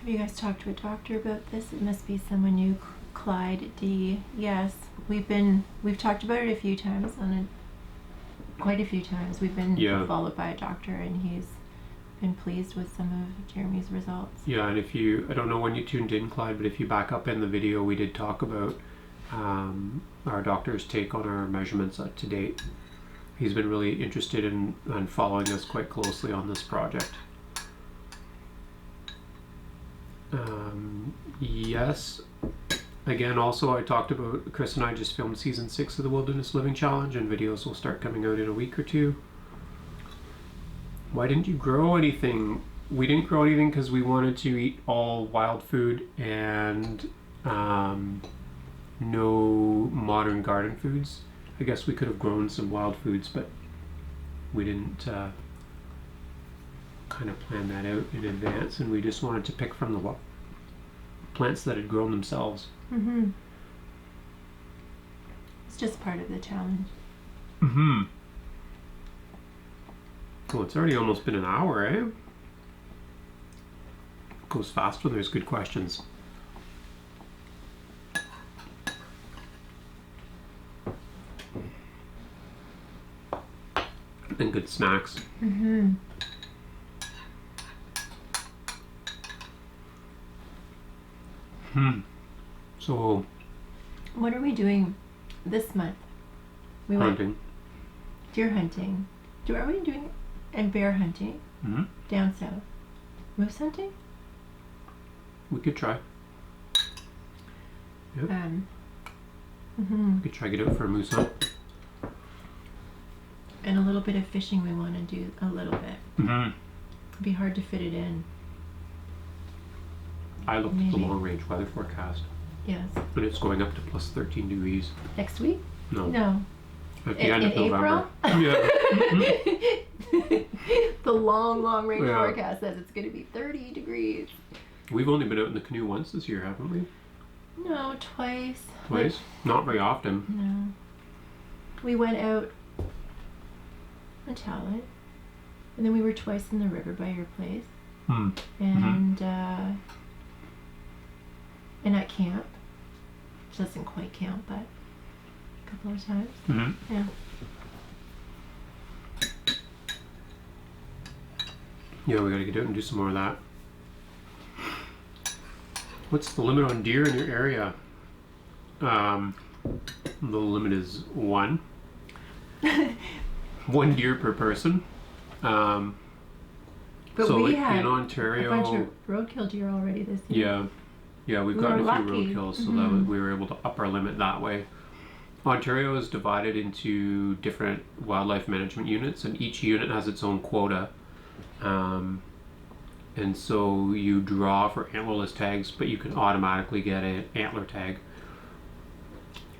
you guys talked to a doctor about this? It must be someone new, Clyde D. Yes, we've talked about it a few times quite a few times. We've been Yeah. followed by a doctor, and he's been pleased with some of Jeremy's results. Yeah, and if you, I don't know when you tuned in, Clyde, but if you back up in the video, we did talk about our doctor's take on our measurements to date. He's been really interested in following us quite closely on this project. Yes. Again, also I talked about, Chris and I just filmed season 6 of the Wilderness Living Challenge, and videos will start coming out in a week or two. Why didn't you grow anything? We didn't grow anything because we wanted to eat all wild food and no modern garden foods. I guess we could have grown some wild foods, but we didn't kind of plan that out in advance, and we just wanted to pick from the plants that had grown themselves. Mm-hmm. It's just part of the challenge. Mm-hmm. Well, it's already almost been an hour, eh? Goes fast when there's good questions. And good snacks. Mm-hmm. So What are we doing this month? We went hunting. deer hunting. Are we doing and bear hunting down south? Moose hunting? We could try. Yep. We could try get out for a moose hunt. And a little bit of fishing we want to do a little bit. It'd be hard to fit it in. I looked at the long range weather forecast. Yes. And it's going up to plus 13 degrees. Next week? No. No. At the end of November. April? Yeah. The long range forecast says it's going to be 30 degrees. We've only been out in the canoe once this year, haven't we? No, twice. Twice? Not very often. No. We went out on Talent, and then we were twice in the river by your place. And and at camp, which doesn't quite count, but a couple of times. Yeah. Yeah, we gotta get out and do some more of that. What's the limit on deer in your area? The limit is 1. 1 deer per person. But so we like had in Ontario, a bunch of roadkill deer already this year. Yeah, we've We gotten were a few lucky. roadkills, so that we were able to up our limit that way. Ontario is divided into different wildlife management units, and each unit has its own quota. And so you draw for antlerless tags, but you can automatically get an antler tag.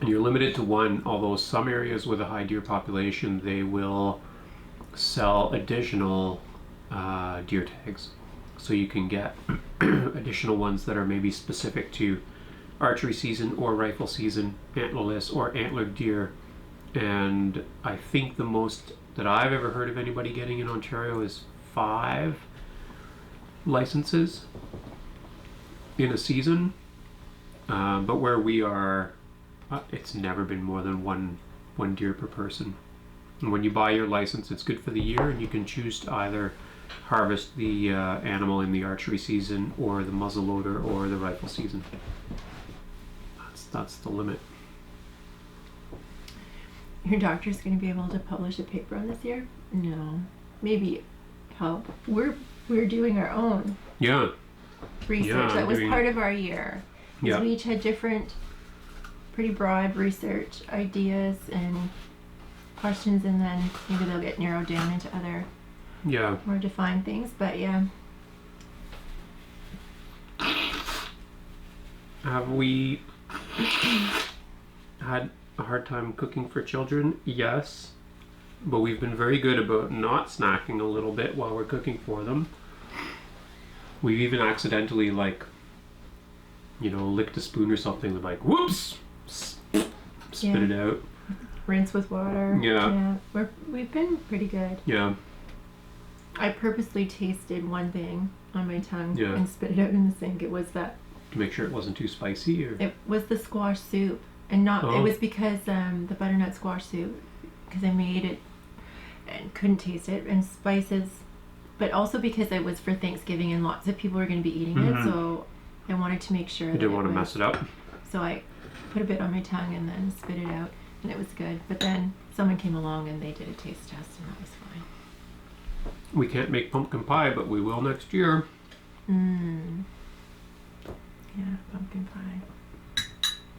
And you're limited to 1, although some areas with a high deer population, they will sell additional deer tags. So you can get additional ones that are maybe specific to archery season or rifle season, antlerless or antlered deer. And I think the most that I've ever heard of anybody getting in Ontario is 5 licenses in a season. But where we are, it's never been more than one deer per person. And when you buy your license, it's good for the year, and you can choose to either harvest the animal in the archery season or the muzzleloader or the rifle season. That's the limit. Your doctor's going to be able to publish a paper on this year? No. Maybe help. We're doing our own research. That was part of our year. Yeah. We each had different, pretty broad research ideas and questions, and then maybe they'll get narrowed down into other more defined things. But yeah. Have we had a hard time cooking for children? Yes. But we've been very good about not snacking a little bit while we're cooking for them. We've even accidentally, licked a spoon or something, like, whoops! Spit it out. Rinse with water. Yeah. We've been pretty good. Yeah. I purposely tasted one thing on my tongue and spit it out in the sink. It was that. To make sure it wasn't too spicy? Or? It was the squash soup. And it was because the butternut squash soup, because I made it and couldn't taste it, and spices, but also because it was for Thanksgiving and lots of people were going to be eating it, so I wanted to make sure You didn't want to mess it up? So I put a bit on my tongue and then spit it out, and it was good. But then someone came along and they did a taste test, and that was fine. We can't make pumpkin pie, but we will next year. Yeah, pumpkin pie.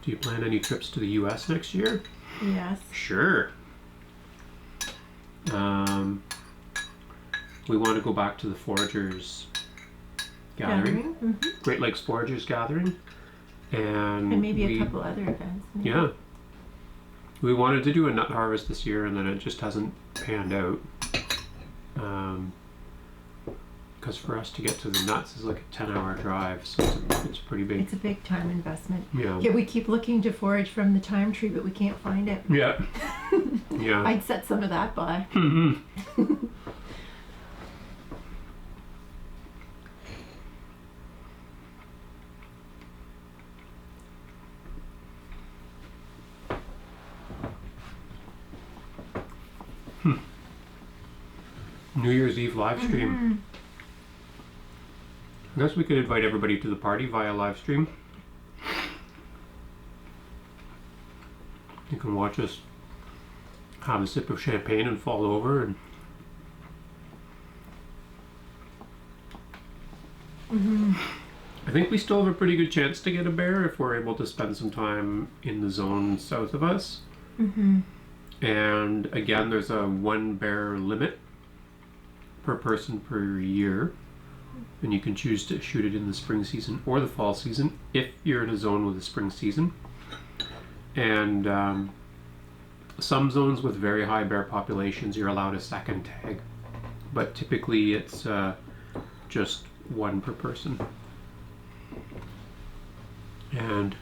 Do you plan any trips to the U.S. next year? Yes. Sure. We want to go back to the Foragers gathering. Great Lakes Foragers gathering. And maybe a couple other events. Maybe. Yeah. We wanted to do a nut harvest this year, and then it just hasn't panned out. Because for us to get to the nuts is like a 10-hour drive, so it's pretty big. It's a big time investment. Yeah. Yeah, we keep looking to forage from the thyme tree, but we can't find it. Yeah. Yeah. I'd set some of that by. New Year's Eve live stream. I guess we could invite everybody to the party via live stream. You can watch us have a sip of champagne and fall over. And I think we still have a pretty good chance to get a bear if we're able to spend some time in the zone south of us. And again, there's a 1 bear limit per person per year, and you can choose to shoot it in the spring season or the fall season if you're in a zone with a spring season. And some zones with very high bear populations, you're allowed a second tag, but typically it's just 1 per person. And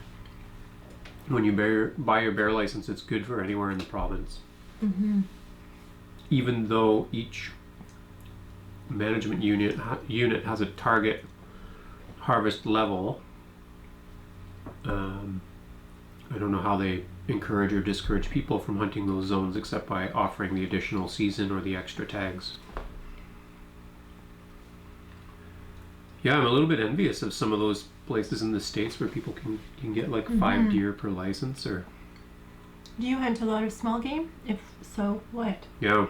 when you buy your bear license, it's good for anywhere in the province. Even though each management unit has a target harvest level. I don't know how they encourage or discourage people from hunting those zones except by offering the additional season or the extra tags. Yeah, I'm a little bit envious of some of those places in the States where people can get like 5 deer per license. Or do you hunt a lot of small game? If so, what? Yeah.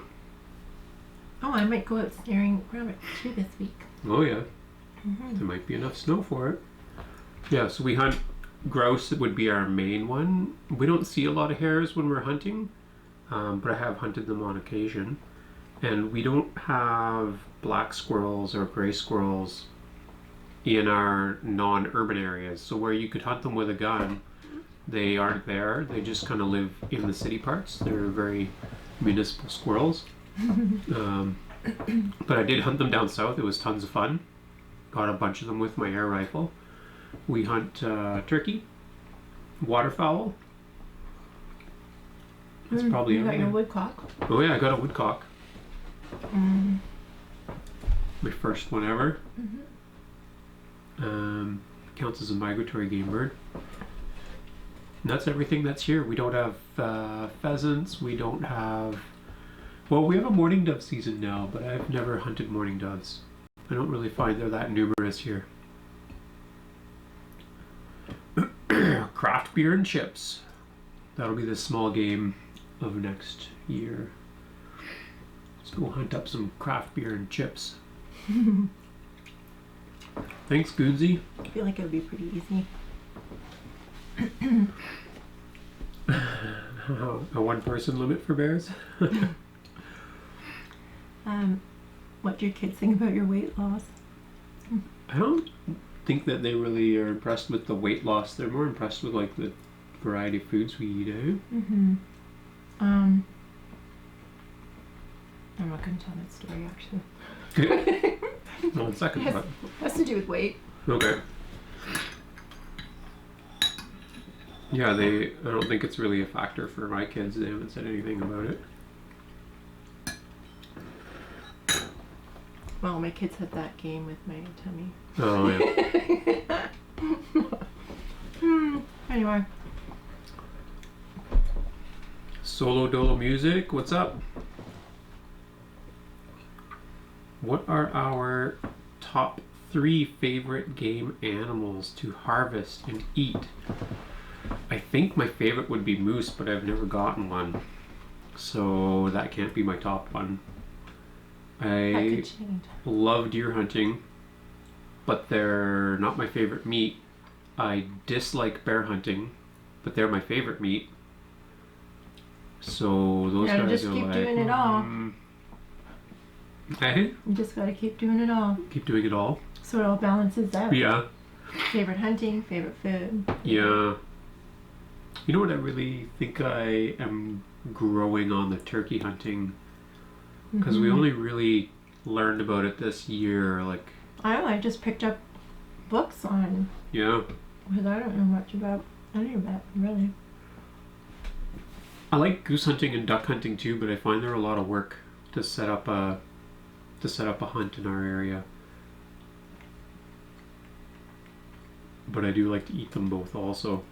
Oh, I might go out snaring rabbit too this week. Oh yeah. There might be enough snow for it. Yeah, so we hunt grouse. It would be our main one. We don't see a lot of hares when we're hunting, but I have hunted them on occasion. And we don't have black squirrels or gray squirrels in our non-urban areas. So where you could hunt them with a gun, they aren't there. They just kind of live in the city parts. They're very municipal squirrels. But I did hunt them down south. It was tons of fun. Got a bunch of them with my air rifle. We hunt turkey, waterfowl. That's probably you got everything. your woodcock. Oh yeah, I got a woodcock. My first one ever. Counts as a migratory game bird. And that's everything that's here. We don't have pheasants. We don't have... Well, we have a mourning dove season now, but I've never hunted mourning doves. I don't really find they're that numerous here. Craft beer and chips. That'll be the small game of next year. Let's go hunt up some craft beer and chips. Thanks, Goonsy. I feel like it would be pretty easy. A 1-person limit for bears? What do your kids think about your weight loss? I don't think that they really are impressed with the weight loss. They're more impressed with like the variety of foods we eat, eh? I'm not going to tell that story actually. No, the second part. Has to do with weight. Okay. Yeah, I don't think it's really a factor for my kids. They haven't said anything about it. Well, my kids had that game with my tummy. Oh, yeah. Anyway. Solo Dolo Music, what's up? What are our top 3 favorite game animals to harvest and eat? I think my favorite would be moose, but I've never gotten one. So that can't be my top one. I love deer hunting, but they're not my favorite meat. I dislike bear hunting, but they're my favorite meat. So those guys just are keep like, doing it all. Hey? You just gotta keep doing it all. Keep doing it all. So it all balances out. Yeah. Favorite hunting, favorite food. Yeah. You know what, I really think I am growing on the turkey hunting, because we only really learned about it this year. Like, I just picked up books on. Yeah. Because I don't know much about any of that, really. I like goose hunting and duck hunting too, but I find they're a lot of work to set up a hunt in our area. But I do like to eat them both also.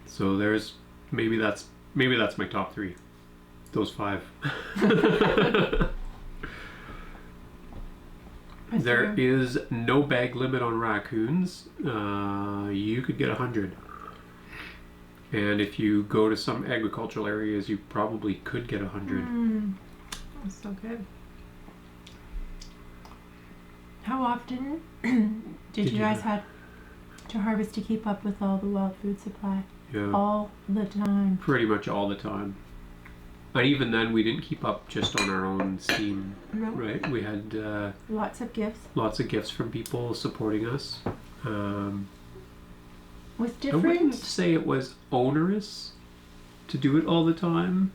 So there's maybe that's my top 3. Those 5. There is no bag limit on raccoons. You could get 100. And if you go to some agricultural areas, you probably could get 100. That's so good. How often did you guys have to harvest to keep up with all the wild food supply? Yeah. All the time. Pretty much all the time. And even then, we didn't keep up just on our own steam, No. right? We had Lots of gifts. lots of gifts from people supporting us. With I wouldn't different. say it was onerous to do it all the time,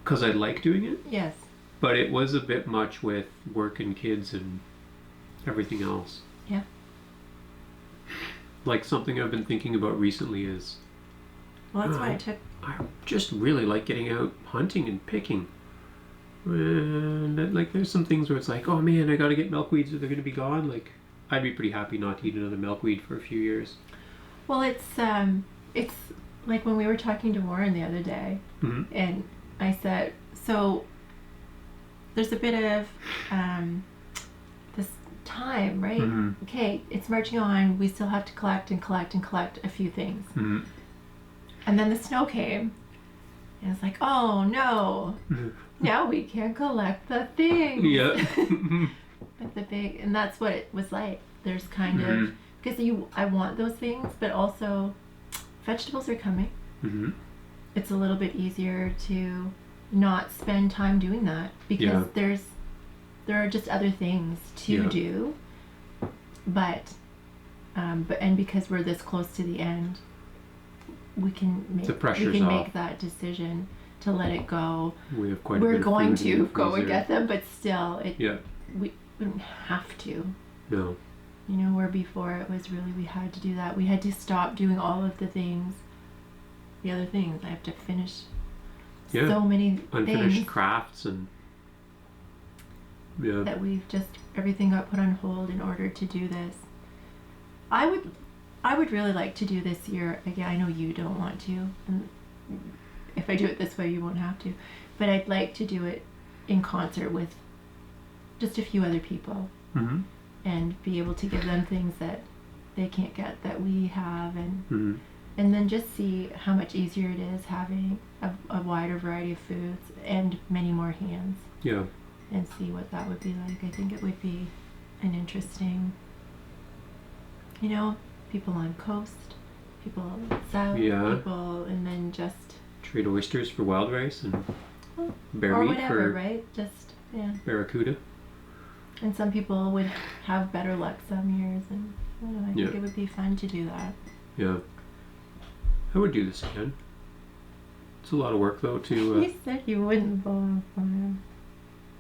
because I like doing it, Yes. but it was a bit much with work and kids and everything else. Yeah. Like something I've been thinking about recently is Well, that's why it took. I just really like getting out hunting and picking. And like there's some things where it's like, oh man, I gotta get milkweeds or they're gonna be gone. Like I'd be pretty happy not to eat another milkweed for a few years. Well, it's like when we were talking to Warren the other day, Mm-hmm. and I said, so there's a bit of this time, right? Mm-hmm. Okay, it's marching on. We still have to collect and collect and collect a few things. Mm-hmm. And then the snow came, and it's like, oh no, Mm-hmm. now we can't collect the things. Yeah. But the big, and that's what it was like. There's kind Mhm. of, because I want those things, but also vegetables are coming. Mm-hmm. It's a little bit easier to not spend time doing that because Yeah. there are just other things to Yeah. do. But and because we're this close to the end, we can make The pressure's off. make that decision to let it go. We have quite a We're bit of going food in to the go and freezer. get them, but still, Yeah. we wouldn't have to. No. You know, where before it was really we had to do that. We had to stop doing all of the things, the other things. I have to finish Yeah. so many Unfinished things crafts and yeah. that we've just everything got put on hold in order to do this. I would really like to do this year again. I know you don't want to, and if I do it this way, you won't have to. But I'd like to do it in concert with just a few other people. Mm-hmm. And be able to give them things that they can't get that we have, and Mm-hmm. and then just see how much easier it is having a wider variety of foods and many more hands, Yeah. and see what that would be like. I think it would be an interesting, you know, people on coast, people south, Yeah. people, and then just Trade oysters for wild rice and bear or meat whatever, for right? Just yeah. barracuda. And some people would have better luck some years, and I don't know, I think Yeah. it would be fun to do that. Yeah. I would do this again. It's a lot of work though to You said you wouldn't the last time.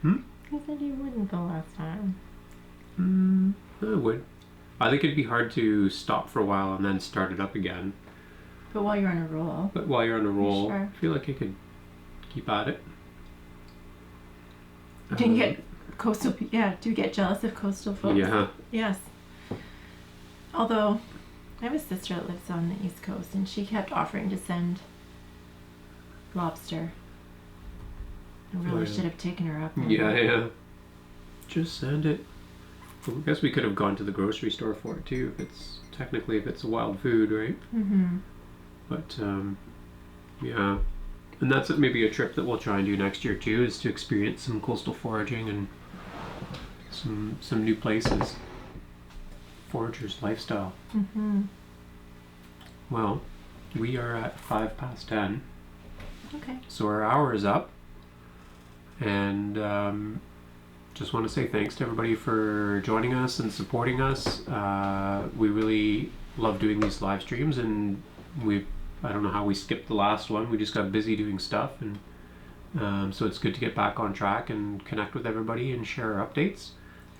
Hmm? You said you wouldn't the last time. I would. I think it'd be hard to stop for a while and then start it up again. But while you're on a roll. But while you're on a roll, Sure. I feel like I could keep at it. Do you get coastal? Yeah. Do you get jealous of coastal folks? Yeah. Yes. Although, I have a sister that lives on the East Coast, and she kept offering to send lobster. I really Oh, yeah. should have taken her up on Yeah, that. yeah. Just send it. Well, I guess we could have gone to the grocery store for it too, if it's a wild food, right? Mm-hmm. But yeah, and that's maybe a trip that we'll try and do next year too, is to experience some coastal foraging and some new places. Forager's lifestyle. Mm-hmm. Well, we are at 10:05. Okay. So our hour is up, and just want to say thanks to everybody for joining us and supporting us. We really love doing these live streams, and I don't know how we skipped the last one. We just got busy doing stuff, and so it's good to get back on track and connect with everybody and share our updates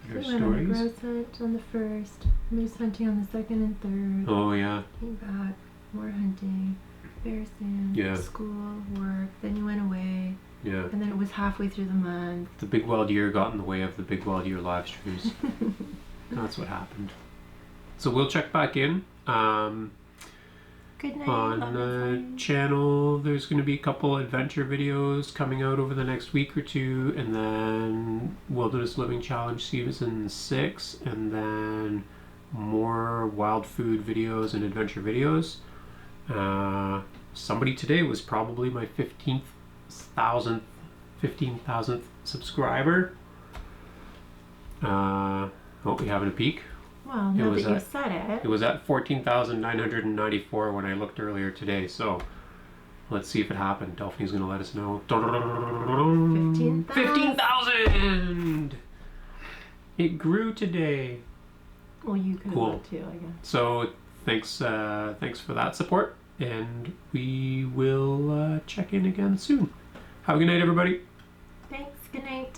and our We went on a stories. grouse hunt on the 1st, moose hunting on the 2nd and 3rd. Oh yeah, Came back, more hunting, bear stand, Yeah. school, work. Then you went away, yeah. and then it was halfway through the month. The Big Wild Year got in the way of the Big Wild Year live streams. That's what happened. So we'll check back in. Good night. On love the you. channel, there's going to be a couple adventure videos coming out over the next week or two, and then Wilderness Living Challenge Season 6, and then more wild food videos and adventure videos. Somebody today was probably my 15,000th subscriber. Hope you having a peek. Well, now that you said it was at 14,994 when I looked earlier today. So let's see if it happened. Delphine's gonna let us know. 15,000. It grew today. Well, you could have Cool. looked too, I guess. So thanks for that support, and we will check in again soon. Have a good night, everybody. Thanks. Good night.